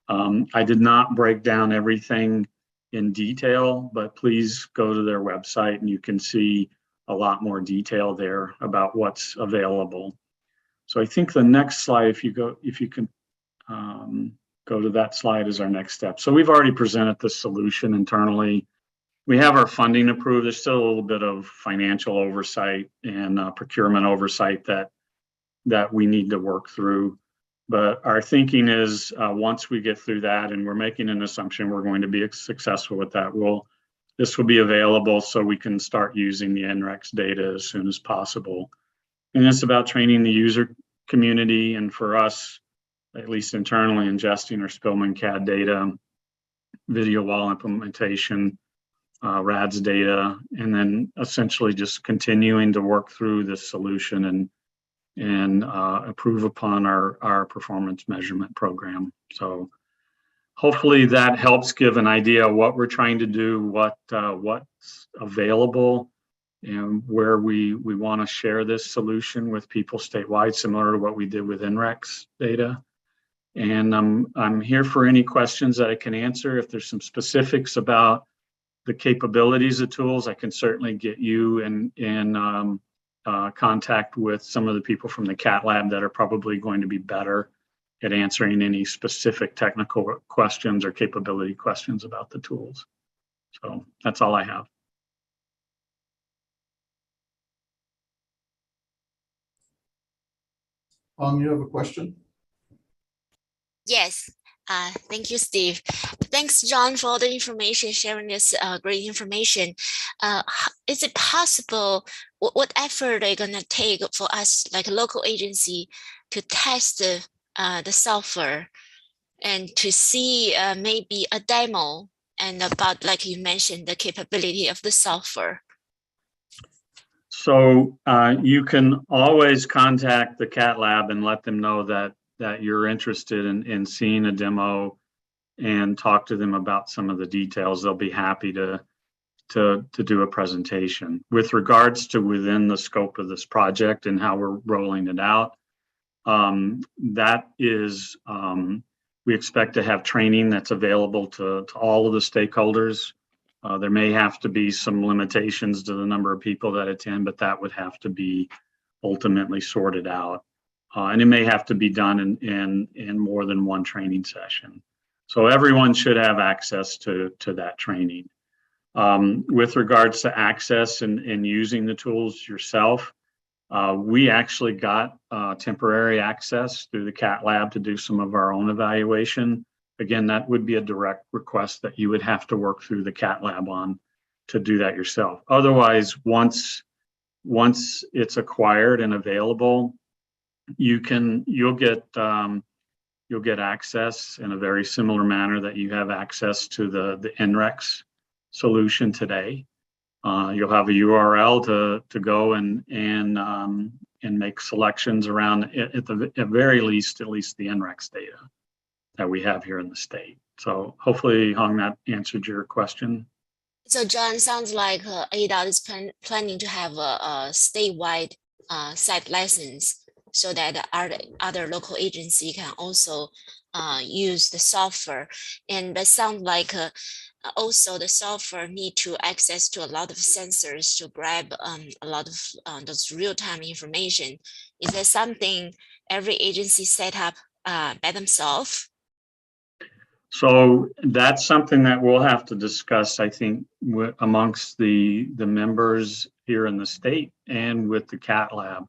I did not break down everything in detail, but please go to their website and you can see a lot more detail there about what's available. So I think the next slide, if you can go to that slide, is our next step. So we've already presented the solution internally. We have our funding approved. There's still a little bit of financial oversight and procurement oversight that we need to work through. But our thinking is once we get through that, and we're making an assumption we're going to be successful with that, this will be available so we can start using the NREX data as soon as possible. And it's about training the user community, and for us, at least internally, ingesting our Spillman CAD data, video wall implementation, RADS data, and then essentially just continuing to work through this solution and improve upon our performance measurement program. So hopefully that helps give an idea of what we're trying to do, what's available, and where we want to share this solution with people statewide, similar to what we did with NREX data. And I'm here for any questions that I can answer. If there's some specifics about the capabilities of tools, I can certainly get you in contact with some of the people from the CAT lab that are probably going to be better at answering any specific technical questions or capability questions about the tools. So that's all I have. You have a question? Yes. Thank you, Steve. Thanks, John, for all the information, sharing this great information. Is it possible, what effort are you going to take for us, like a local agency, to test the software and to see maybe a demo and about, like you mentioned, the capability of the software? So you can always contact the CAT lab and let them know that you're interested in seeing a demo and talk to them about some of the details. They'll be happy to do a presentation. With regards to within the scope of this project and how we're rolling it out, that is, we expect to have training that's available to all of the stakeholders. There may have to be some limitations to the number of people that attend, but that would have to be ultimately sorted out. And it may have to be done in more than one training session. So everyone should have access to that training. With regards to access and using the tools yourself, we actually got temporary access through the CAT lab to do some of our own evaluation. Again, that would be a direct request that you would have to work through the CAT lab on to do that yourself. Otherwise, once it's acquired and available, you'll get access in a very similar manner that you have access to the NREX solution today. You'll have a URL to go and make selections around at very least, at least the NREX data that we have here in the state. So hopefully, Hong, that answered your question. So John, sounds like ADOT is planning to have a statewide site license so that other local agency can also use the software. And that sounds like also the software need to access to a lot of sensors to grab a lot of those real-time information. Is that something every agency set up by themselves? So that's something that we'll have to discuss, I think, amongst the members here in the state and with the CAT lab.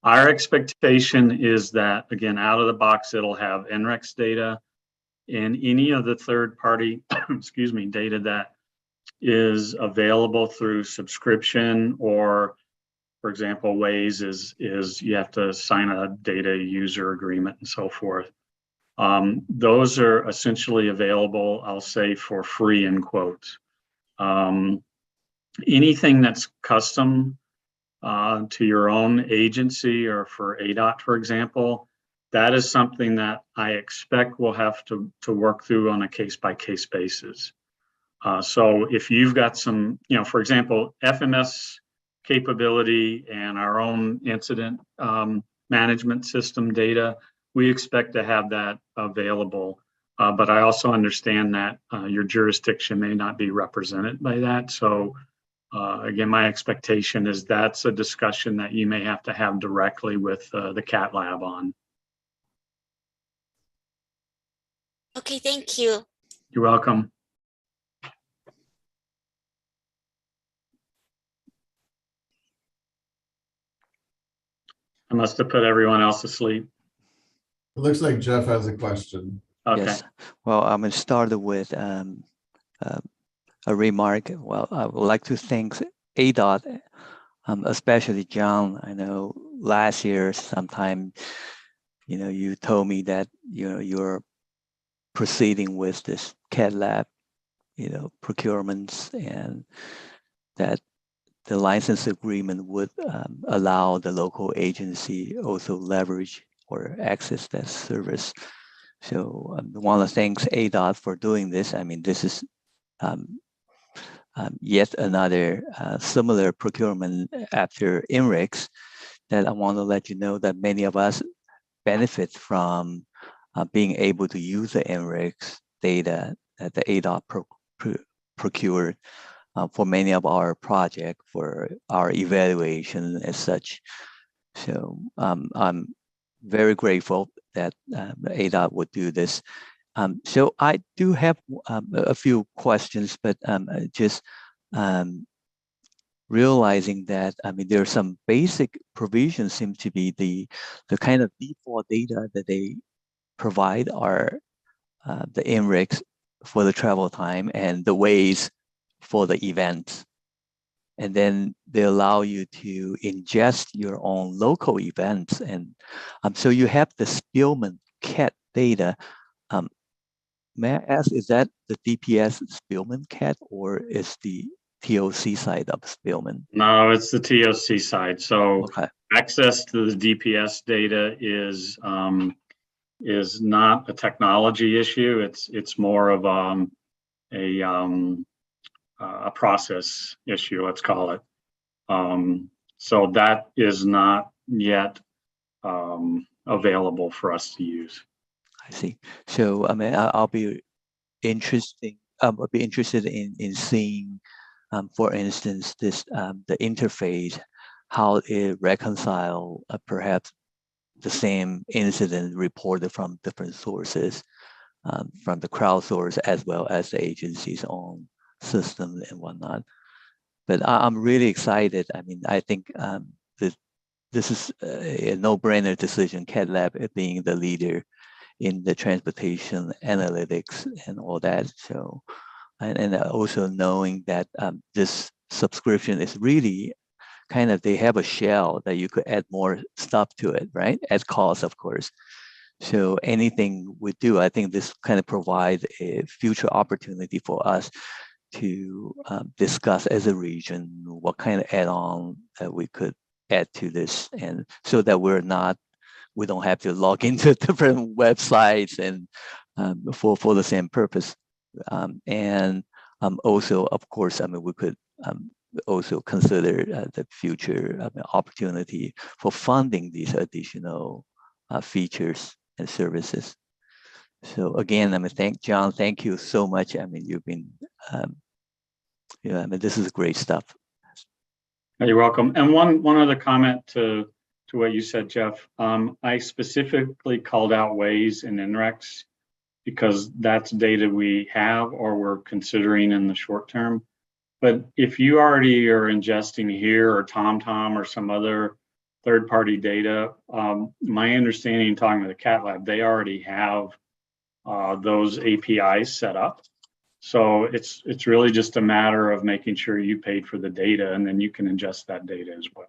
Our expectation is that, again, out of the box, it'll have NREX data and any of the third-party, excuse me, data that is available through subscription, or, for example, Waze is you have to sign a data user agreement and so forth. Those are essentially available, I'll say, for free in quotes. Anything that's custom to your own agency or for ADOT, for example, that is something that I expect we'll have to work through on a case-by-case basis. So if you've got some, for example, FMS capability and our own incident management system data, we expect to have that available. But I also understand that your jurisdiction may not be represented by that. So again, my expectation is that's a discussion that you may have to have directly with the CAT lab on. Okay, thank you. You're welcome. I must have put everyone else asleep. It looks like Jeff has a question. Okay. Yes. Well, I'm going to start with a remark. Well, I would like to thank ADOT, especially John. I know last year sometime, you told me that you're proceeding with this CAT lab, procurements, and that the license agreement would allow the local agency also leverage or access that service. So I want to thank ADOT for doing this. I mean, this is yet another similar procurement after INRIX that I want to let you know that many of us benefit from being able to use the INRIX data that the ADOT procured for many of our projects, for our evaluation as such. So I'm very grateful that ADOT would do this. So I do have a few questions, but just realizing that, there are some basic provisions seem to be the kind of default data that they provide are the INRIX for the travel time and the Waze for the events. And then they allow you to ingest your own local events. And so you have the Spielman CAT data. May I ask, is that the DPS Spielman CAT or is the TOC side of Spielman? No, it's the TOC side. So Okay. access to the DPS data is not a technology issue. It's more of a process issue, let's call it. So that is not yet available for us to use. I see. So I'll be interested in seeing, for instance, this the interface, how it reconcile perhaps the same incident reported from different sources, from the crowdsource as well as the agency's own system and whatnot. But I'm really excited. I think this is a no-brainer decision, CAT Lab being the leader in the transportation analytics and all that. So, and also knowing that this subscription is really kind of, they have a shell that you could add more stuff to it, right? At cost, of course. So anything we do, I think this kind of provides a future opportunity for us to discuss as a region what kind of add-on that we could add to this, and so that we don't have to log into different websites and for the same purpose. And also, of course, we could also consider the future opportunity for funding these additional features and services. So again, thank John. Thank you so much. You've been, this is great stuff. You're welcome. And one other comment to what you said, Jeff. I specifically called out Waze and INREX because that's data we have or we're considering in the short term. But if you already are ingesting here or TomTom or some other third-party data, my understanding, talking to the Cat Lab, they already have those APIs set up. So it's really just a matter of making sure you paid for the data, and then you can ingest that data as well.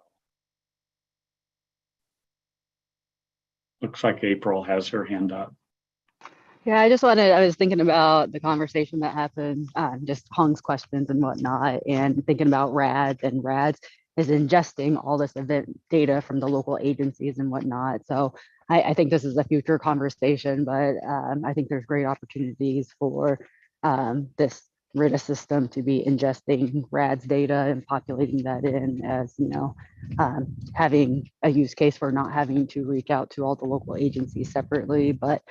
Looks like April has her hand up. Yeah, I was thinking about the conversation that happened, just Hong's questions and whatnot, and thinking about RADS, and RADS is ingesting all this event data from the local agencies and whatnot. So I think this is a future conversation, but I think there's great opportunities for this RITA system to be ingesting RADS data and populating that in as, having a use case for not having to reach out to all the local agencies separately, but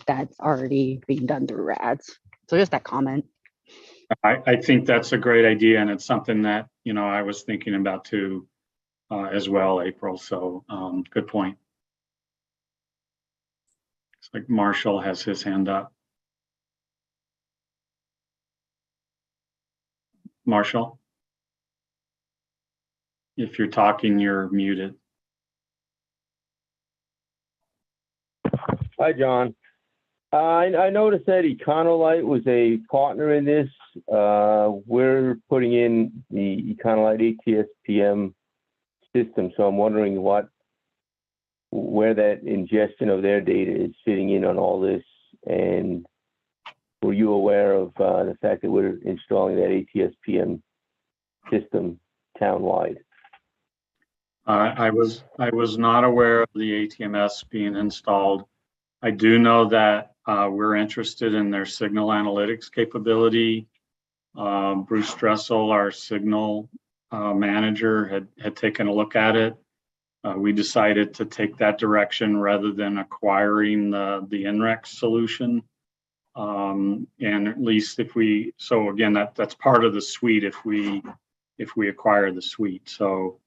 that's already being done through RADS. So just that comment. I think that's a great idea, and it's something that, I was thinking about too, as well, April. So good point. It's like Marshall has his hand up. Marshall, if you're talking, you're muted. Hi, John. I noticed that Econolite was a partner in this. We're putting in the Econolite ATS-PM system, so I'm wondering where that ingestion of their data is fitting in on all this, and were you aware of the fact that we're installing that ATS-PM system townwide? I was not aware of the ATMS being installed. I do know that we're interested in their signal analytics capability. Bruce Dressel, our signal manager, had taken a look at it. We decided to take that direction rather than acquiring the NREX solution. And at least so again, that's part of the suite if we acquire the suite. So,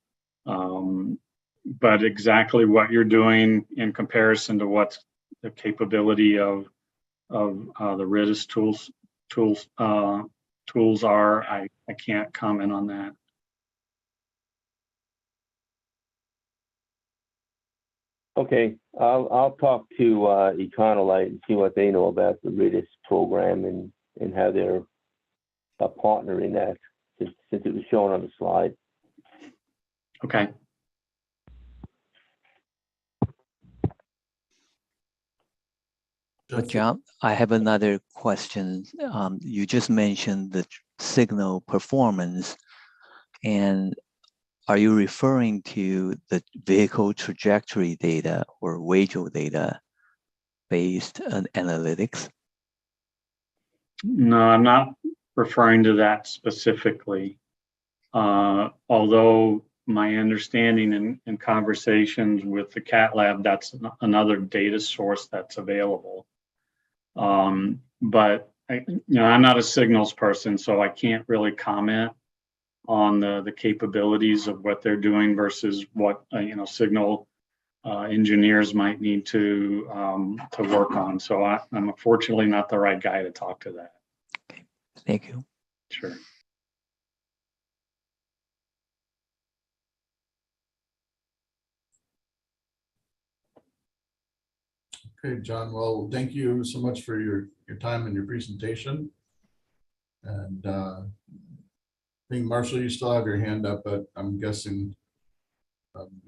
but exactly what you're doing in comparison to what's the capability of the RITIS tools are, I can't comment on that. Okay, I'll talk to Econolite and see what they know about the RITIS program and how they're a partner in that, since it was shown on the slide. Okay. John, I have another question. You just mentioned the signal performance, and are you referring to the vehicle trajectory data or WAGEL data based on analytics? No, I'm not referring to that specifically. Although my understanding in conversations with the Cat Lab, that's another data source that's available. But I'm not a signals person, so I can't really comment on the capabilities of what they're doing versus what signal engineers might need to work on. So I'm unfortunately not the right guy to talk to that. Okay, thank you. Sure. Okay, John. Well, thank you so much for your time and your presentation. And I think, Marshall, you still have your hand up, but I'm guessing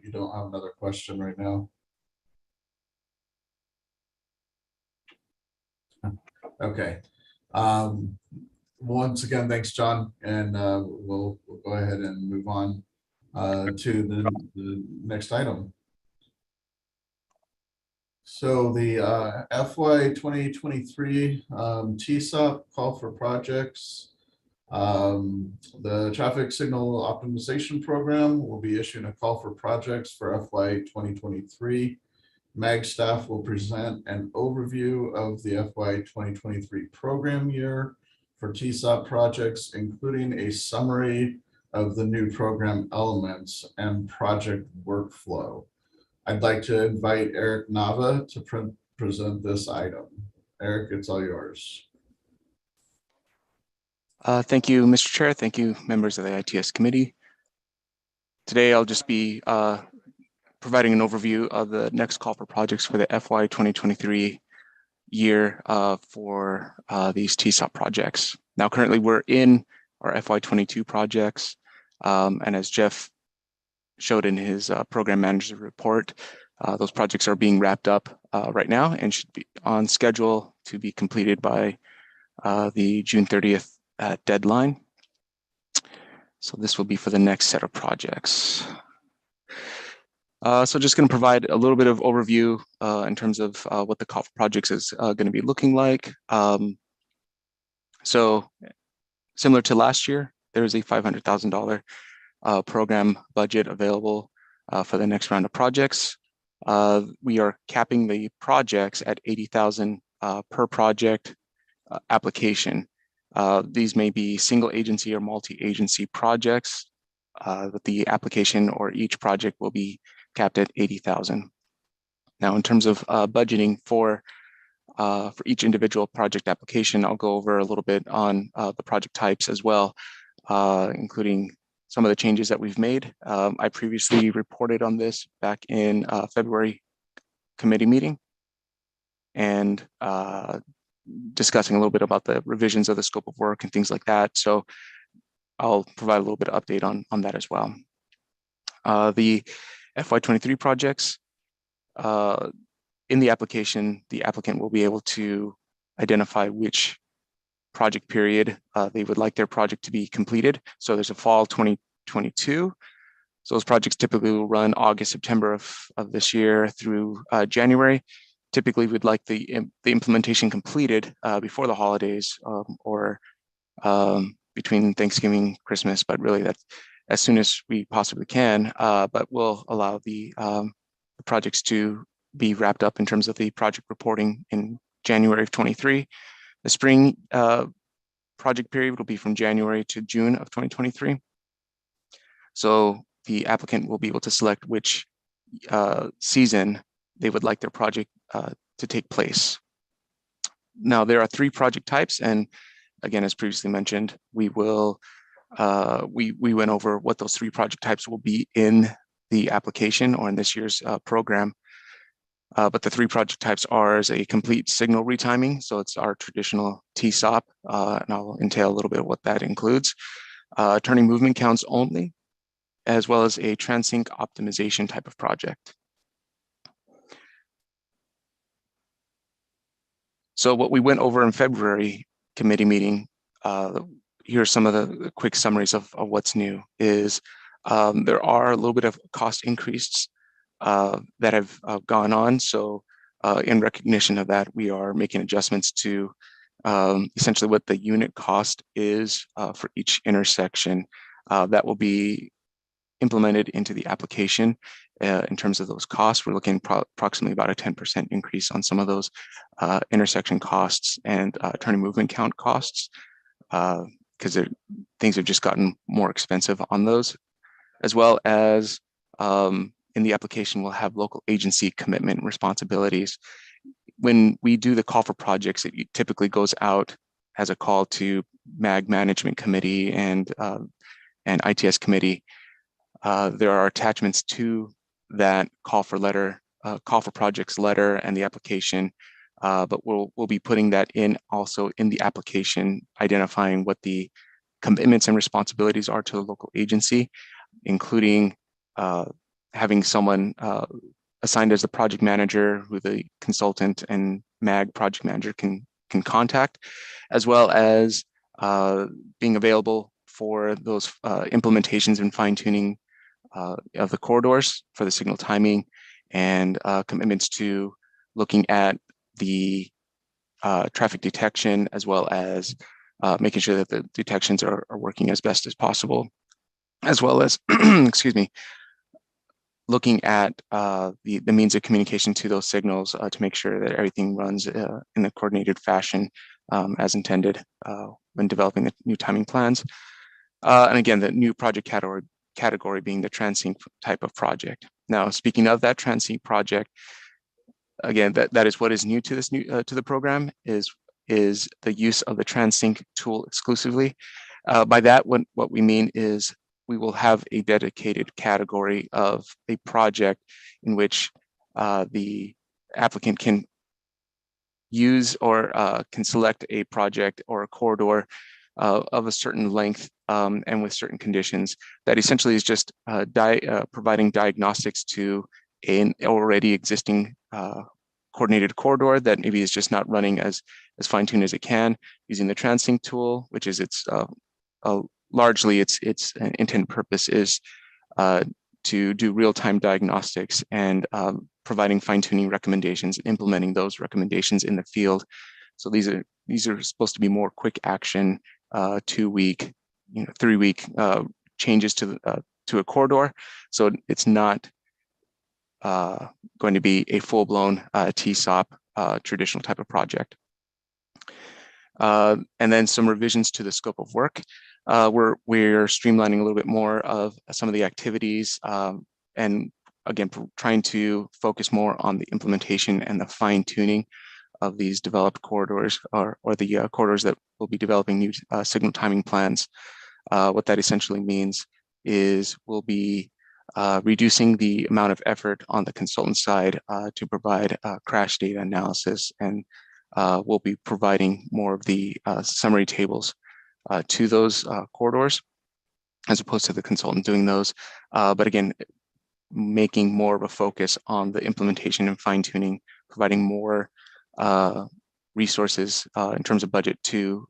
you don't have another question right now. Okay. Once again, thanks, John. And we'll go ahead and move on to the next item. So the FY 2023 TSOP call for projects. The traffic signal optimization program will be issuing a call for projects for FY 2023. MAG staff will present an overview of the FY 2023 program year for TSOP projects, including a summary of the new program elements and project workflow. I'd like to invite Eric Nava to present this item. Eric, it's all yours. Thank you, Mr. Chair. Thank you, members of the ITS committee. Today, I'll just be providing an overview of the next call for projects for the FY 2023 year for these TSOP projects. Now, currently, we're in our FY 22 projects. And as Jeff showed in his program manager report, those projects are being wrapped up right now and should be on schedule to be completed by the June 30th deadline. So this will be for the next set of projects. So just going to provide a little bit of overview in terms of what the call for projects is going to be looking like. So similar to last year, there is a $500,000 program budget available for the next round of projects. We are capping the projects at $80,000 per project application. These may be single agency or multi-agency projects, but the application or each project will be capped at $80,000. Now, in terms of budgeting for each individual project application, I'll go over a little bit on the project types as well, including some of the changes that we've made. I previously reported on this back in February committee meeting and discussing a little bit about the revisions of the scope of work and things like that. So I'll provide a little bit of update on that as well. The FY23 projects, in the application, the applicant will be able to identify which project period they would like their project to be completed. So there's a fall 2022. So those projects typically will run August, September of this year through January. Typically, we'd like the implementation completed before the holidays or between Thanksgiving, Christmas, but really that's as soon as we possibly can. But we'll allow the projects to be wrapped up in terms of the project reporting in January of 23. The spring project period will be from January to June of 2023. So the applicant will be able to select which season they would like their project to take place. Now, there are 3 project types, and again, as previously mentioned, we will we went over what those 3 project types will be in the application or in this year's program. But the 3 project types are as a complete signal retiming, so it's our traditional TSOP, and I'll entail a little bit of what that includes. Turning movement counts only, as well as a transsync optimization type of project. So what we went over in February committee meeting, here are some of the quick summaries of what's new, is there are a little bit of cost increases that have gone on. So in recognition of that, we are making adjustments to essentially what the unit cost is for each intersection that will be implemented into the application. In terms of those costs, we're looking approximately about a 10% increase on some of those intersection costs and turning movement count costs, because things have just gotten more expensive on those, as well as in the application, we'll have local agency commitment responsibilities. When we do the call for projects, it typically goes out as a call to MAG Management Committee and ITS Committee. There are attachments to that call for projects letter and the application, but we'll be putting that in also in the application, identifying what the commitments and responsibilities are to the local agency, including having someone assigned as the project manager who the consultant and MAG project manager can contact, as well as being available for those implementations and fine-tuning of the corridors for the signal timing, and commitments to looking at the traffic detection, as well as making sure that the detections are working as best as possible, as well as, excuse me, looking at the means of communication to those signals to make sure that everything runs in a coordinated fashion as intended when developing the new timing plans. And again, the new project category being the transsync type of project. Now, speaking of that transsync project, again, that is what is new to this to the program is the use of the TransSync tool exclusively. By that, what we mean is we will have a dedicated category of a project in which the applicant can use or can select a project or a corridor of a certain length and with certain conditions that essentially is just providing diagnostics to an already existing coordinated corridor that maybe is just not running as fine-tuned as it can, using the TransSync tool, which is largely its intended purpose is to do real-time diagnostics and providing fine-tuning recommendations, implementing those recommendations in the field. So these are supposed to be more quick action, 2-week, 3-week changes to a corridor. So it's not going to be a full-blown TSOP traditional type of project. And then some revisions to the scope of work. We're streamlining a little bit more of some of the activities and again, trying to focus more on the implementation and the fine tuning of these developed corridors or the corridors that will be developing new signal timing plans. What that essentially means is we'll be reducing the amount of effort on the consultant side to provide crash data analysis, and we'll be providing more of the summary tables to those corridors as opposed to the consultant doing those. But again, making more of a focus on the implementation and fine tuning, providing more resources in terms of budget to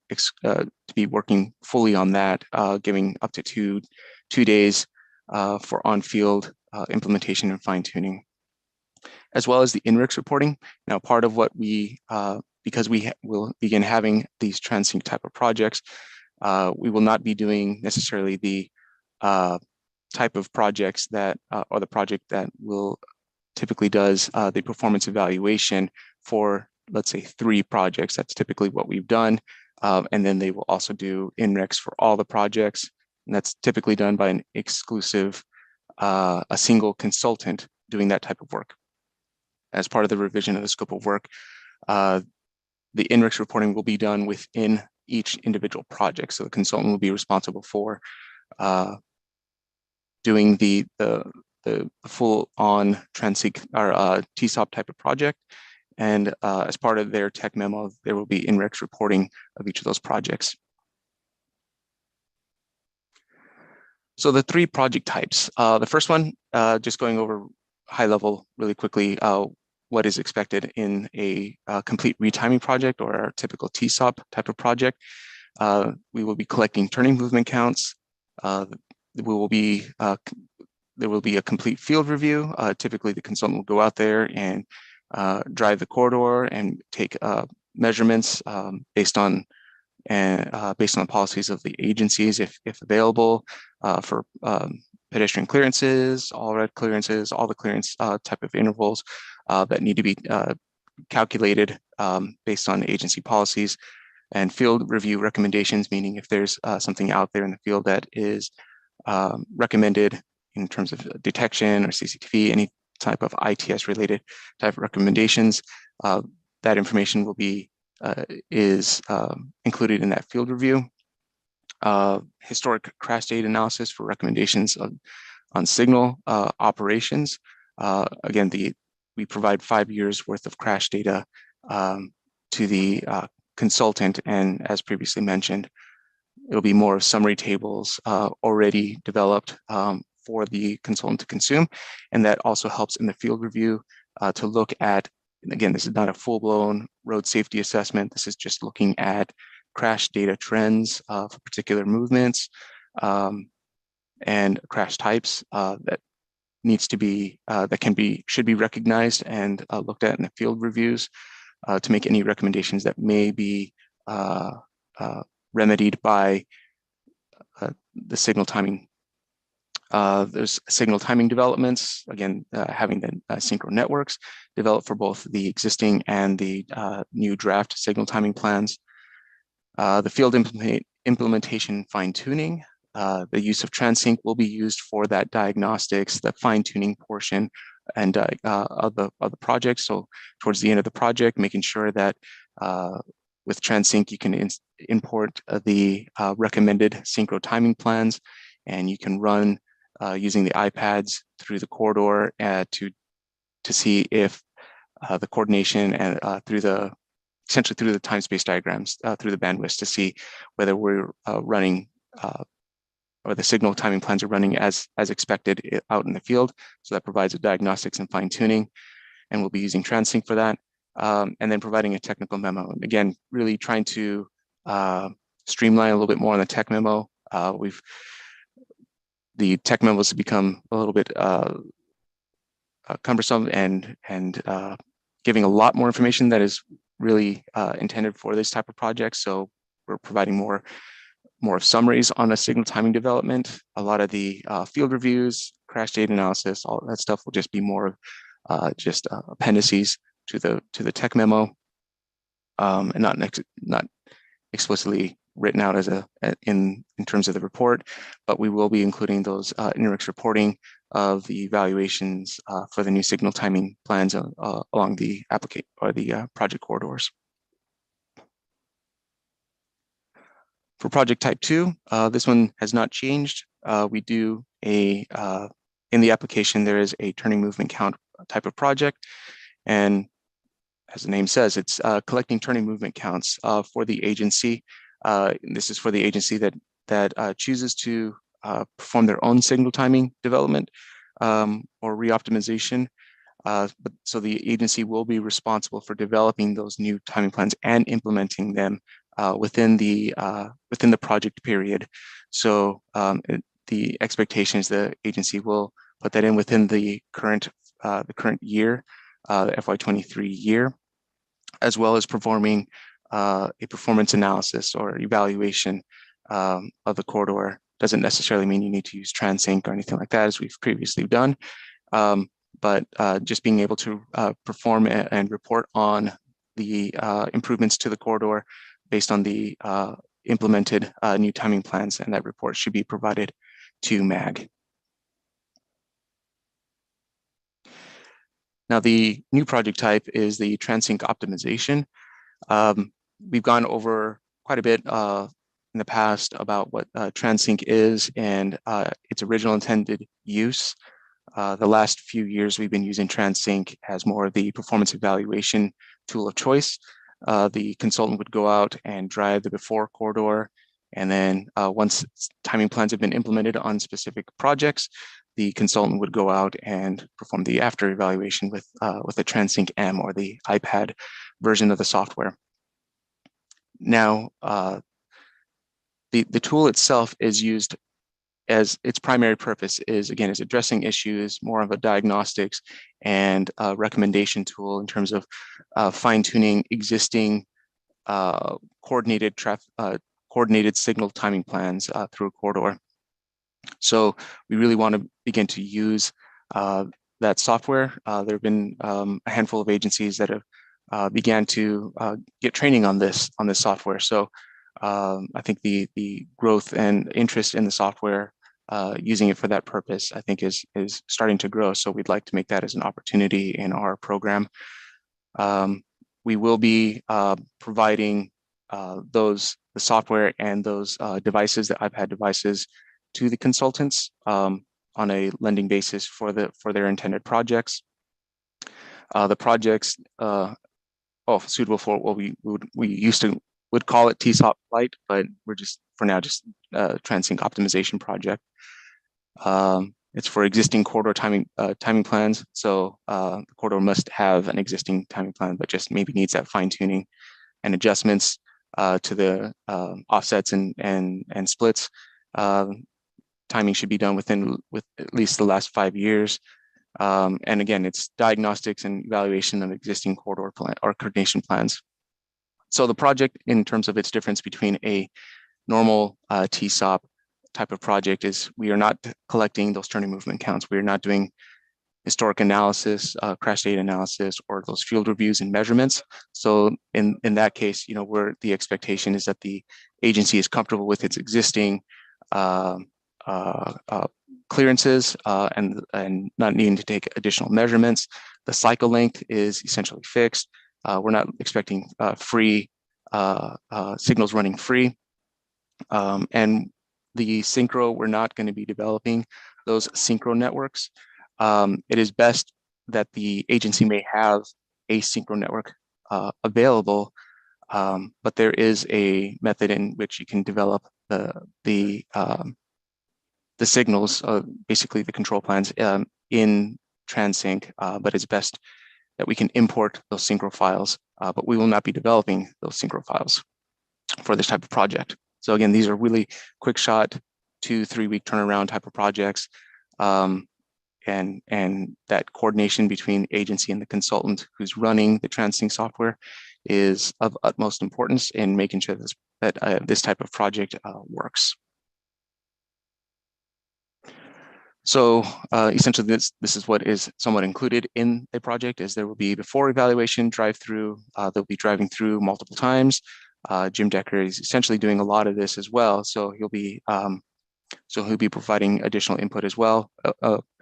be working fully on that, giving up to two days for on-field implementation and fine tuning, as well as the INRIX reporting. Now, part of what because we will begin having these TransSync type of projects, we will not be doing necessarily the type of projects that, or the project that will typically does the performance evaluation for, let's say, 3 projects. That's typically what we've done. And then they will also do INRIX for all the projects. And that's typically done by an exclusive, a single consultant doing that type of work. As part of the revision of the scope of work, the INRIX reporting will be done within each individual project. So the consultant will be responsible for doing the full on TransSync or TSOP type of project. And as part of their tech memo, there will be INRIX reporting of each of those projects. So the 3 project types. The first one, just going over high level really quickly, what is expected in a complete retiming project or our typical TSOP type of project. We will be collecting turning movement counts. There will be a complete field review. Typically, the consultant will go out there and drive the corridor and take measurements based on the policies of the agencies, if available, for pedestrian clearances, all red clearances, all the clearance type of intervals that need to be calculated based on agency policies, and field review recommendations, meaning if there's something out there in the field that is recommended in terms of detection or CCTV, any type of ITS related type of recommendations, that information will be is included in that field review. Historic crash data analysis for recommendations on signal operations. Again, we provide 5 years worth of crash data to the consultant, and as previously mentioned, it'll be more summary tables already developed for the consultant to consume, and that also helps in the field review to look at. Again, this is not a full-blown road safety assessment. This is just looking at crash data trends for particular movements and crash types that should be recognized and looked at in the field reviews to make any recommendations that may be remedied by the signal timing. There's signal timing developments, again, having the synchro networks developed for both the existing and the new draft signal timing plans. The field implementation fine-tuning, the use of TransSync will be used for that diagnostics, the fine-tuning portion of the project. So towards the end of the project, making sure that with TransSync, you can import the recommended synchro timing plans, and you can run using the iPads through the corridor to see if the coordination and essentially through the time-space diagrams, through the bandwidths, to see whether we're running or the signal timing plans are running as expected out in the field. So that provides a diagnostics and fine-tuning, and we'll be using TransSync for that. And then providing a technical memo. And again, really trying to streamline a little bit more on the tech memo. The tech memos have become a little bit cumbersome and giving a lot more information that is really intended for this type of project. So we're providing more of summaries on a signal timing development. A lot of the field reviews, crash data analysis, all that stuff will just be more of just appendices to the tech memo, and not explicitly written out as in terms of the report, but we will be including those INRIX reporting of the evaluations for the new signal timing plans along the project corridors. For project type 2, this one has not changed. We do in the application, there is a turning movement count type of project, and as the name says, it's collecting turning movement counts for the agency. This is for the agency that chooses to perform their own signal timing development or reoptimization. So the agency will be responsible for developing those new timing plans and implementing them within the project period. So the expectation is the agency will put that in within the current year, the FY23 year, as well as performing a performance analysis or evaluation of the corridor. Doesn't necessarily mean you need to use TransSync or anything like that, as we've previously done, but just being able to perform and report on the improvements to the corridor based on the implemented new timing plans, and that report should be provided to MAG. Now, the new project type is the TransSync optimization. We've gone over quite a bit in the past about what TransSync is and its original intended use. The last few years, we've been using TransSync as more of the performance evaluation tool of choice. The consultant would go out and drive the before corridor, and then once timing plans have been implemented on specific projects, the consultant would go out and perform the after evaluation with the TransSync M, or the iPad version of the software. Now, the tool itself is used as its primary purpose is addressing issues, more of a diagnostics and recommendation tool in terms of fine-tuning existing coordinated signal timing plans through a corridor. So we really want to begin to use that software. There have been a handful of agencies that have began to get training on this software. So I think the growth and interest in the software, using it for that purpose, I think is starting to grow. So we'd like to make that as an opportunity in our program. We will be providing the software and those devices, the iPad devices, to the consultants on a lending basis for their intended projects. The projects suitable for what we would call it TSOP Lite, but we're just for now just TransSync optimization project. It's for existing corridor timing plans. So the corridor must have an existing timing plan, but just maybe needs that fine tuning and adjustments to the offsets and splits. Timing should be done with at least the last 5 years. And again, it's diagnostics and evaluation of existing corridor plan or coordination plans. So the project, in terms of its difference between a normal TSOP type of project, is we are not collecting those turning movement counts. We are not doing historic analysis, crash data analysis, or those field reviews and measurements. So in that case, the expectation is that the agency is comfortable with its existing clearances and not needing to take additional measurements. The cycle length is essentially fixed. We're not expecting free signals running free. And the synchro, we're not going to be developing those synchro networks. It is best that the agency may have a synchro network available, but there is a method in which you can develop the signals, basically the control plans in TransSync, but it's best that we can import those synchro files, but we will not be developing those synchro files for this type of project. So again, these are really quick shot, 2-3 week turnaround type of projects. And that coordination between agency and the consultant who's running the TransSync software is of utmost importance in making sure that this type of project works. So essentially, this is what is somewhat included in the project. Is there will be before evaluation drive-through. They'll be driving through multiple times. Jim Decker is essentially doing a lot of this as well. So he'll be providing additional input as well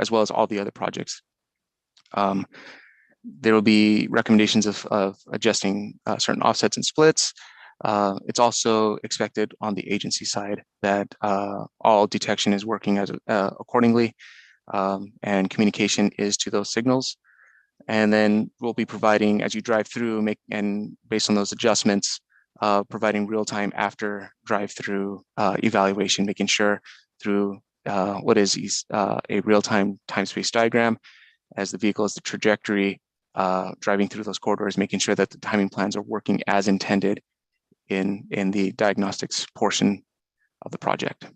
as all the other projects. There will be recommendations of adjusting certain offsets and splits. It's also expected on the agency side that all detection is working as accordingly, and communication is to those signals. And then we'll be providing, as you drive through, and based on those adjustments, providing real-time after drive-through evaluation, making sure through what is a real-time time-space diagram as the vehicle is the trajectory driving through those corridors, making sure that the timing plans are working as intended in the diagnostics portion of the project.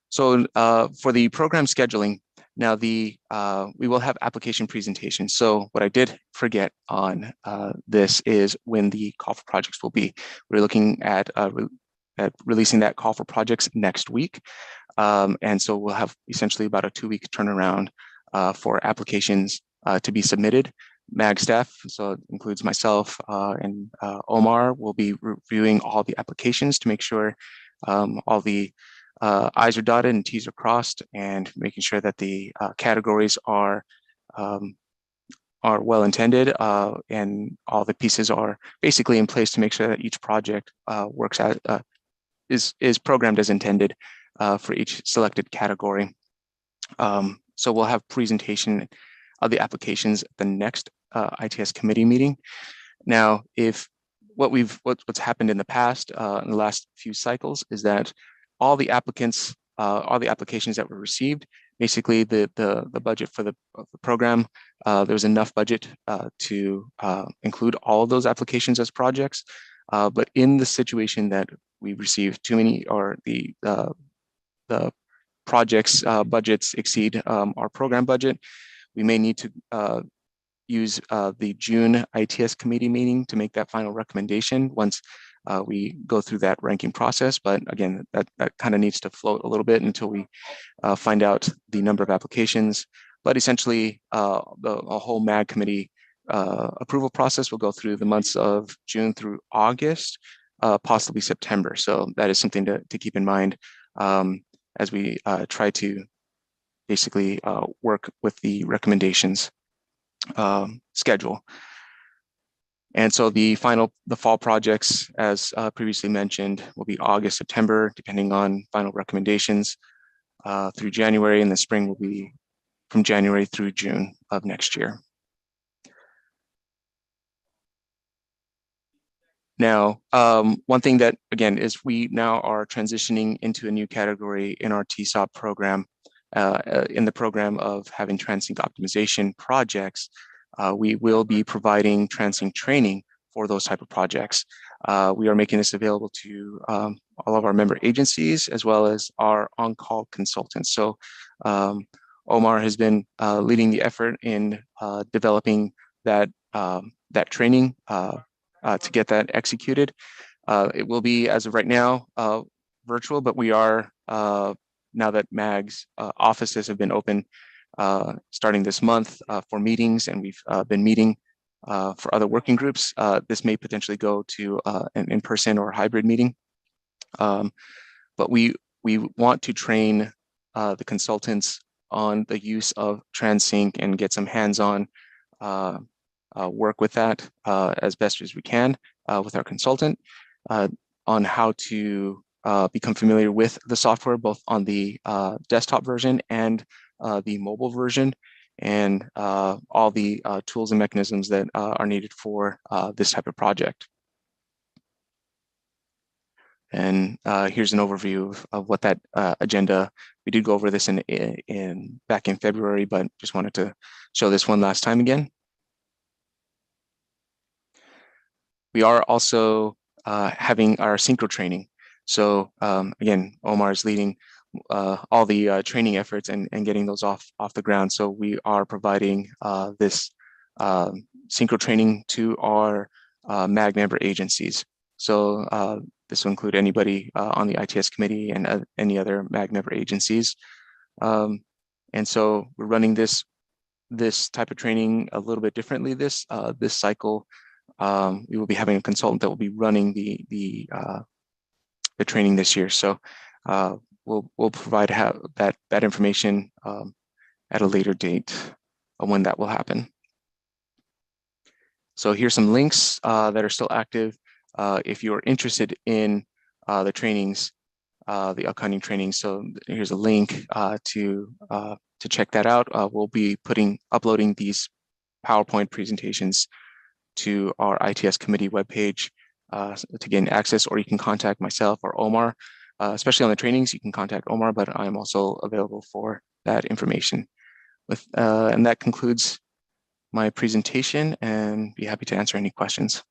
So for the program scheduling, now we will have application presentations. So what I did forget on this is when the call for projects will be. We're looking at releasing that call for projects next week. And so we'll have essentially about a 2-week turnaround for applications to be submitted. MAG staff, so it includes myself and Omar, will be reviewing all the applications to make sure all the I's are dotted and T's are crossed, and making sure that the categories are well intended and all the pieces are basically in place to make sure that each project works as is programmed as intended for each selected category. So we'll have presentation of the applications at the next ITS committee meeting. Now, what's happened in the past, in the last few cycles, is that all the applications that were received, basically the budget for the program, there was enough budget to include all of those applications as projects. But in the situation that we received too many, or the projects budgets exceed our program budget, we may need to use the June ITS committee meeting to make that final recommendation once we go through that ranking process. But again, that kind of needs to float a little bit until we find out the number of applications. But essentially, the whole MAG committee approval process will go through the months of June through August, possibly September. So that is something to keep in mind as we try to basically work with the recommendations schedule. And so the fall projects, as previously mentioned, will be August, September, depending on final recommendations, through January, and the spring will be from January through June of next year. Now, one thing that, again, is we now are transitioning into a new category in our TSOP program. In the program of having TransSync optimization projects, we will be providing TransSync training for those type of projects. We are making this available to all of our member agencies as well as our on-call consultants. So Omar has been leading the effort in developing that training to get that executed. It will be, as of right now, virtual, but we are now that MAG's offices have been open starting this month for meetings, and we've been meeting for other working groups, this may potentially go to an in-person or hybrid meeting. But we want to train the consultants on the use of TransSync and get some hands-on work with that as best as we can with our consultant on how to become familiar with the software, both on the desktop version and the mobile version, and all the tools and mechanisms that are needed for this type of project. And here's an overview of what that agenda. We did go over this back in February, but just wanted to show this one last time again. We are also having our synchro training. So again, Omar is leading all the training efforts and getting those off the ground. So we are providing this synchro training to our MAG member agencies. So this will include anybody on the ITS committee and any other MAG member agencies. And so we're running this type of training a little bit differently this cycle. We will be having a consultant that will be running the training this year. So we'll provide that information at a later date on when that will happen. So here's some links that are still active. If you're interested in the trainings, the upcoming trainings, so here's a link to check that out. We'll be uploading these PowerPoint presentations to our ITS committee webpage to gain access, or you can contact myself or Omar. Especially on the trainings, you can contact Omar, but I'm also available for that information. And that concludes my presentation, and be happy to answer any questions.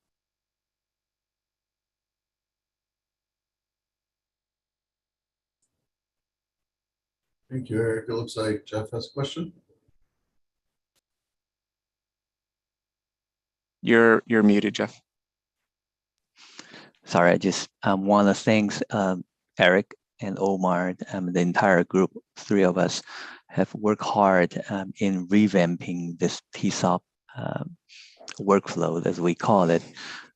Thank you, Eric. It looks like Jeff has a question. You're muted, Jeff. Sorry, I just want to thank Eric and Omar, the entire group, three of us have worked hard in revamping this TSOP workflow, as we call it.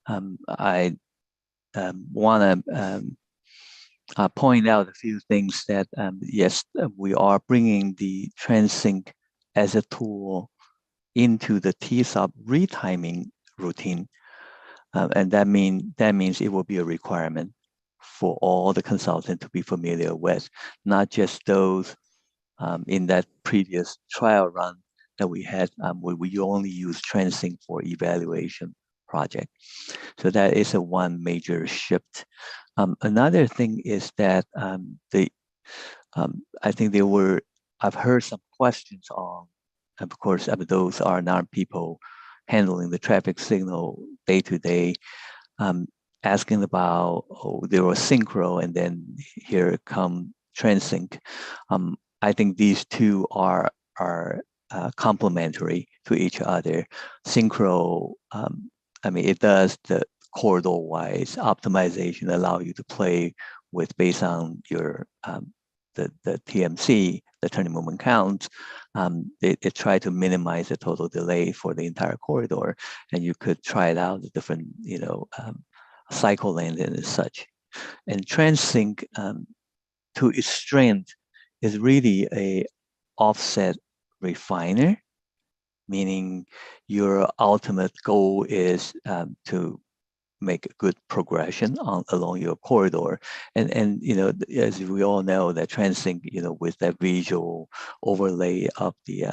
I want to point out a few things that, yes, we are bringing the TransSync as a tool into the TSOP retiming routine. And that means it will be a requirement for all the consultants to be familiar with, not just those in that previous trial run that we had, where we only use TransSync for evaluation project. So that is one major shift. Another thing is that I think I've heard some questions on, of course, those are not people handling the traffic signal day to day, asking about, there was synchro and then here come TransSync. I think these two are complementary to each other. Synchro, it does the corridor-wise optimization, allow you to play with based on your the TMC, the turning moment counts. It try to minimize the total delay for the entire corridor, and you could try it out the different cycle length and such. And TransSync, to its strength, is really a offset refiner, meaning your ultimate goal is to make a good progression along your corridor. And as we all know, that TransSync, with that visual overlay of the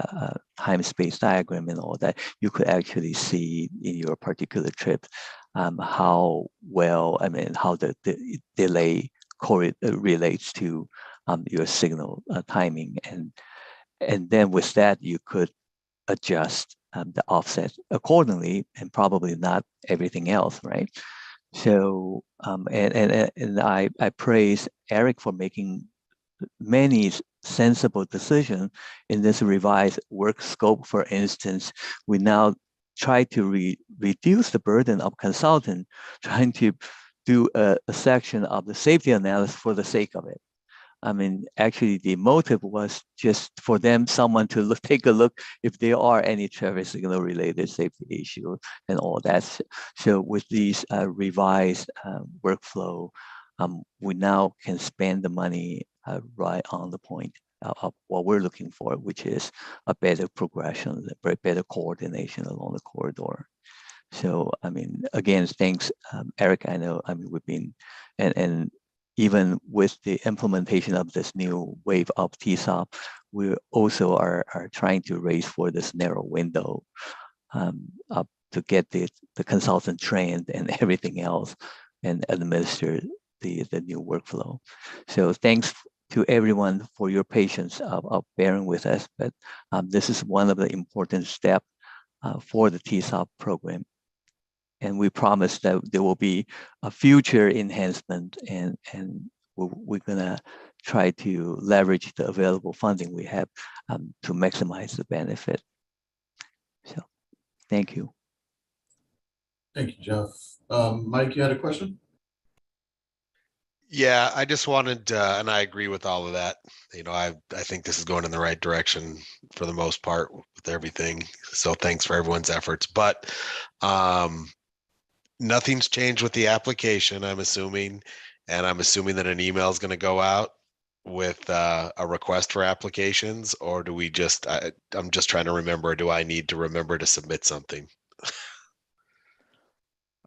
time-space diagram and all that, you could actually see in your particular trip how well, how the delay relates to your signal timing. And then with that, you could adjust the offset accordingly, and probably not everything else, right? So, and I praise Eric for making many sensible decisions in this revised work scope. For instance, we now try to reduce the burden of consultant trying to do a section of the safety analysis for the sake of it. Actually, the motive was just for someone to take a look if there are any traffic signal related safety issues and all that. So with these revised workflow, we now can spend the money right on the point of what we're looking for, which is a better progression, better coordination along the corridor. So, I mean, again, thanks, Eric. I know, I mean, we've been, and even with the implementation of this new wave of TSOP, we also are trying to raise for this narrow window up to get the consultant trained and everything else and administer the new workflow. So thanks to everyone for your patience of bearing with us, but this is one of the important steps for the TSOP program. And we promise that there will be a future enhancement, and we're gonna try to leverage the available funding we have to maximize the benefit. So, thank you. Thank you, Jeff. Mike, you had a question? Yeah, I just wanted, and I agree with all of that. You know, I think this is going in the right direction for the most part with everything. So thanks for everyone's efforts. But nothing's changed with the application, I'm assuming, and I'm assuming that an email is going to go out with a request for applications, or do we just? I'm just trying to remember. Do I need to remember to submit something?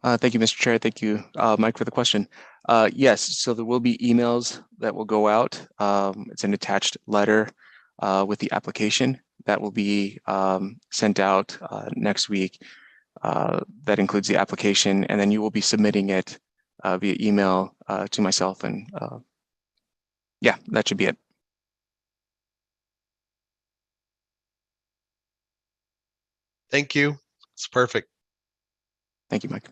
Thank you, Mr. Chair. Thank you, Mike, for the question. Yes, so there will be emails that will go out. It's an attached letter with the application that will be sent out next week. That includes the application, and then you will be submitting it via email to myself. And yeah, that should be it. Thank you. It's perfect. Thank you, Mike.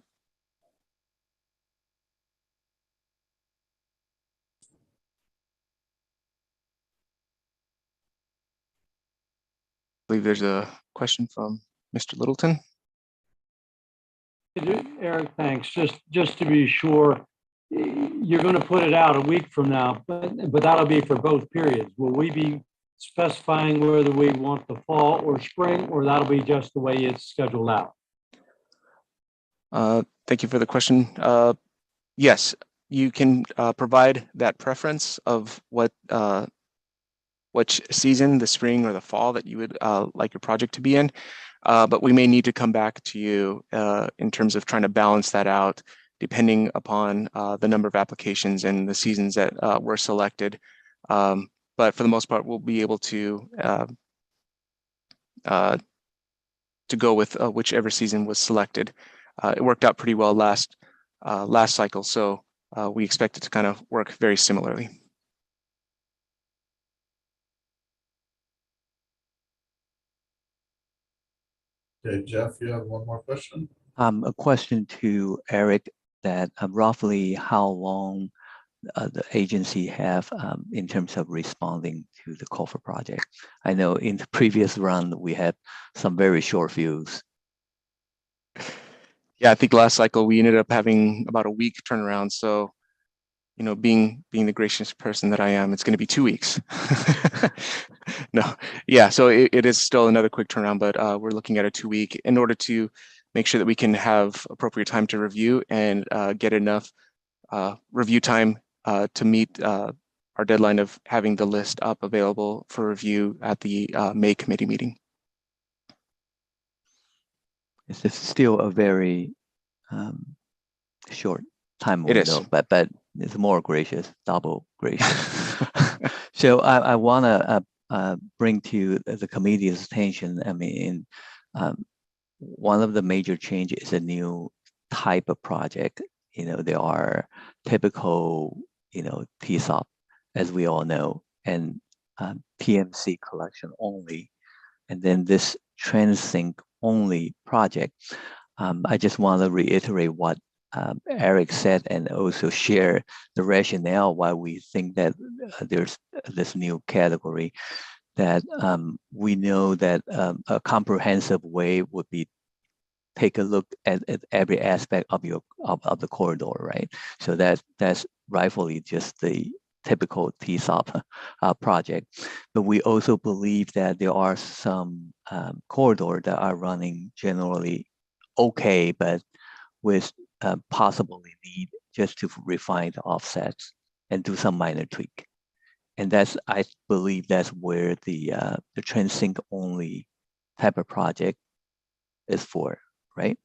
I believe there's a question from Mr. Littleton. Eric, thanks. Just to be sure, you're going to put it out a week from now, but that'll be for both periods. Will we be specifying whether we want the fall or spring, or that'll be just the way it's scheduled out? Thank you for the question. Yes, you can provide that preference of which season, the spring or the fall, that you would like your project to be in. But we may need to come back to you in terms of trying to balance that out, depending upon the number of applications and the seasons that were selected. But for the most part, we'll be able to go with whichever season was selected. It worked out pretty well last cycle, so we expect it to kind of work very similarly. Okay, Jeff, you have one more question? A question to Eric, that roughly how long the agency have in terms of responding to the call for project. I know in the previous run, we had some very short views. Yeah, I think last cycle we ended up having about a week turnaround. So, you know, being the gracious person that I am, it's going to be 2 weeks. No, yeah, so it is still another quick turnaround, but we're looking at a 2-week in order to make sure that we can have appropriate time to review and get enough review time to meet our deadline of having the list up available for review at the May committee meeting. It's still a very short time window, but it's more gracious, double gracious. So I want to bring to the committee's attention, I mean, one of the major changes is a new type of project. You know, there are typical, you know, TSOP, as we all know, and PMC collection only, and then this TransSync only project. I just want to reiterate what Eric said and also share the rationale why we think that there's this new category, that we know that a comprehensive way would be take a look at every aspect of the corridor, right? So that's rightfully just the typical TSOP project. But we also believe that there are some corridors that are running generally okay, but with possibly need just to refine the offsets and do some minor tweak. And that's, I believe that's where the TransSync only type of project is for, right?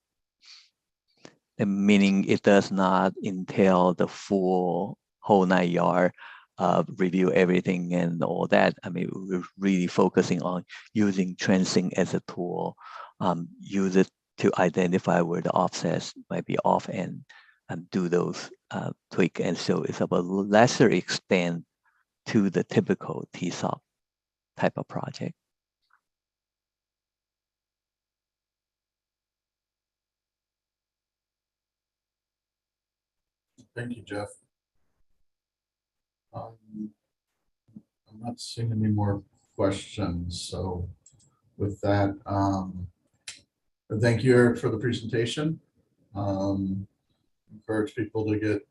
And meaning it does not entail the full whole 9 yard review everything and all that. I mean, we're really focusing on using TransSync as a tool, use it to identify where the offsets might be off and do those tweak. And so it's of a lesser extent to the typical TSOP type of project. Thank you, Jeff. I'm not seeing any more questions. So with that, thank you, Eric, for the presentation. Encourage people to get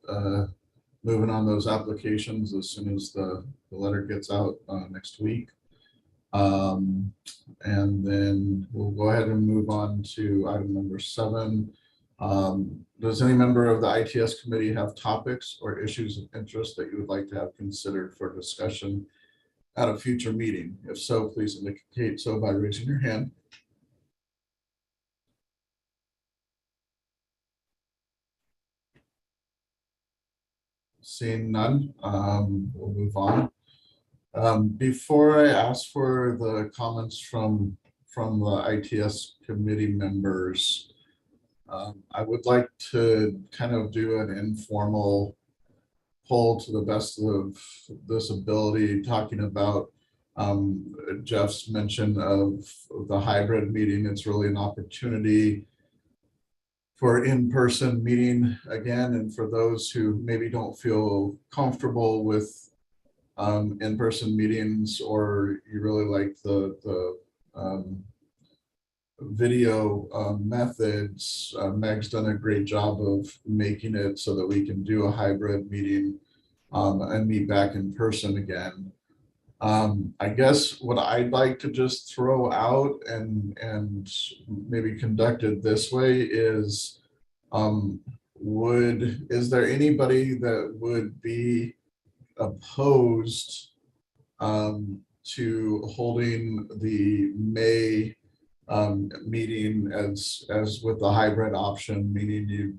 moving on those applications as soon as the letter gets out next week. And then we'll go ahead and move on to item number 7. Does any member of the ITS committee have topics or issues of interest that you would like to have considered for discussion at a future meeting? If so, please indicate so by raising your hand. Seeing none, we'll move on. Before I ask for the comments from the ITS committee members, I would like to kind of do an informal poll to the best of this ability, talking about Jeff's mention of the hybrid meeting. It's really an opportunity for in-person meeting again, and for those who maybe don't feel comfortable with in-person meetings, or you really like the video methods, Meg's done a great job of making it so that we can do a hybrid meeting and meet back in person again. I guess what I'd like to just throw out and maybe conduct it this way is, is there anybody that would be opposed to holding the May meeting as with the hybrid option, meaning you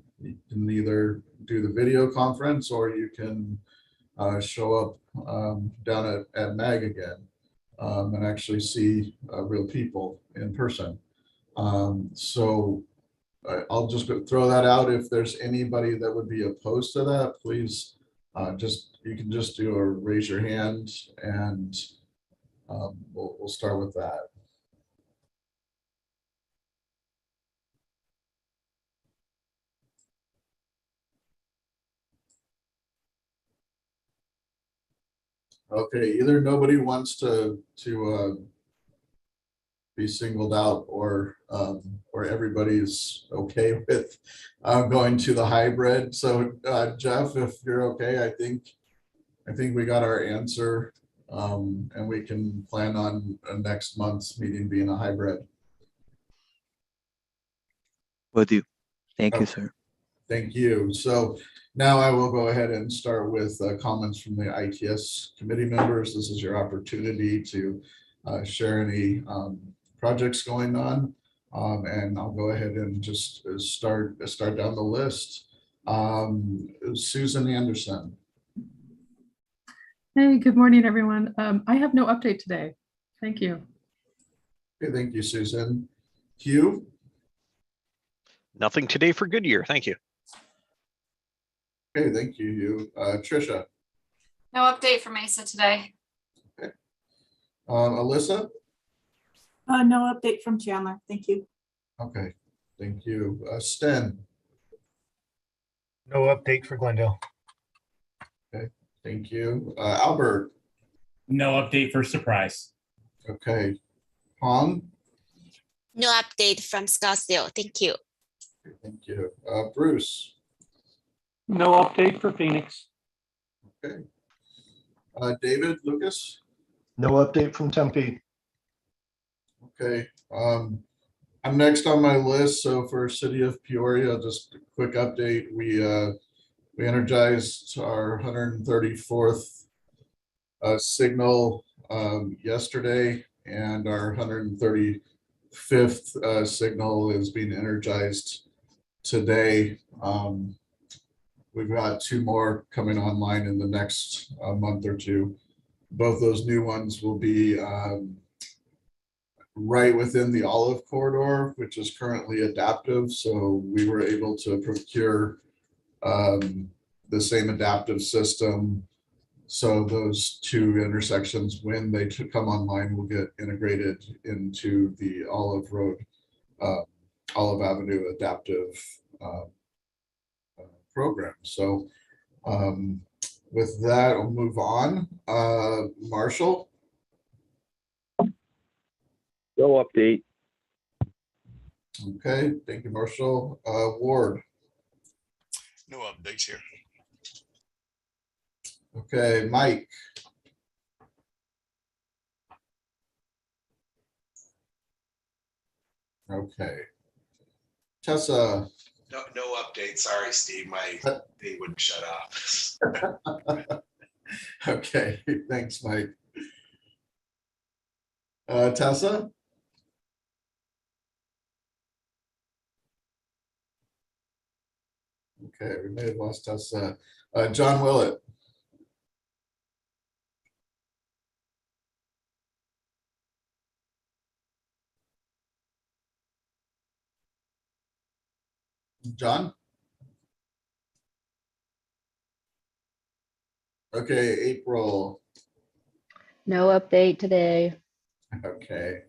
can either do the video conference or you can show up down at MAG again and actually see real people in person. So I'll just throw that out. If there's anybody that would be opposed to that, please you can just do a raise your hand, and we'll start with that. Okay, either nobody wants to be singled out, or everybody's okay with going to the hybrid. So Jeff, if you're okay, I think we got our answer, and we can plan on next month's meeting being a hybrid. Will do. Thank you, sir. Thank you. So now I will go ahead and start with comments from the ITS committee members. This is your opportunity to share any projects going on, and I'll go ahead and just start down the list. Susan Anderson. Hey, good morning, everyone. I have no update today. Thank you. Okay, thank you, Susan. Hugh? Nothing today for Goodyear. Thank you. Okay, thank you, Hugh. Trisha? No update for Mesa today. Okay. Alyssa? No update from Chandler. Thank you. Okay, thank you. Sten? No update for Glendale. Okay, thank you. Albert? No update for Surprise. Okay. Hong? No update from Scottsdale. Thank you. Okay, thank you. Bruce? No update for Phoenix. Okay. David, Lucas? No update from Tempe. Okay. I'm next on my list. So for City of Peoria, just a quick update. We energized our 134th signal yesterday, and our 135th signal is being energized today. We've got 2 more coming online in the next month or 2. Both those new ones will be right within the Olive Corridor, which is currently adaptive. So we were able to procure the same adaptive system. So those 2 intersections, when they come online, will get integrated into the Olive Avenue adaptive program. So with that, I'll move on. Marshall? No update. Okay, thank you, Marshall. Ward? No updates here. Okay, Mike? Okay. Tessa? No update. Sorry, Steve. My thing wouldn't shut off. Okay, thanks, Mike. Tessa? Okay, we may have lost Tessa. John Willett? John? Okay, April. No update today. Okay,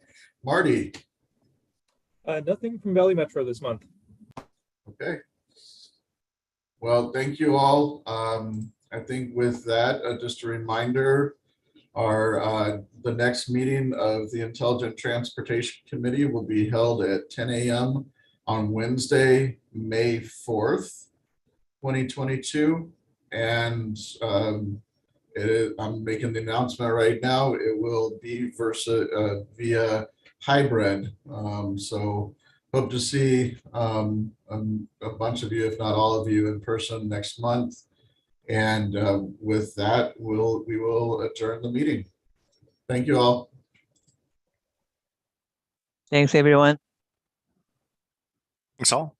Marty. Nothing from Valley Metro this month. Okay. Well, thank you all. I think with that, just a reminder, the next meeting of the Intelligent Transportation Committee will be held at 10 a.m. on Wednesday, May 4th, 2022. And I'm making the announcement right now. It will be via hybrid. So hope to see a bunch of you, if not all of you, in person next month. And with that, we will adjourn the meeting. Thank you all. Thanks, everyone. Thanks all.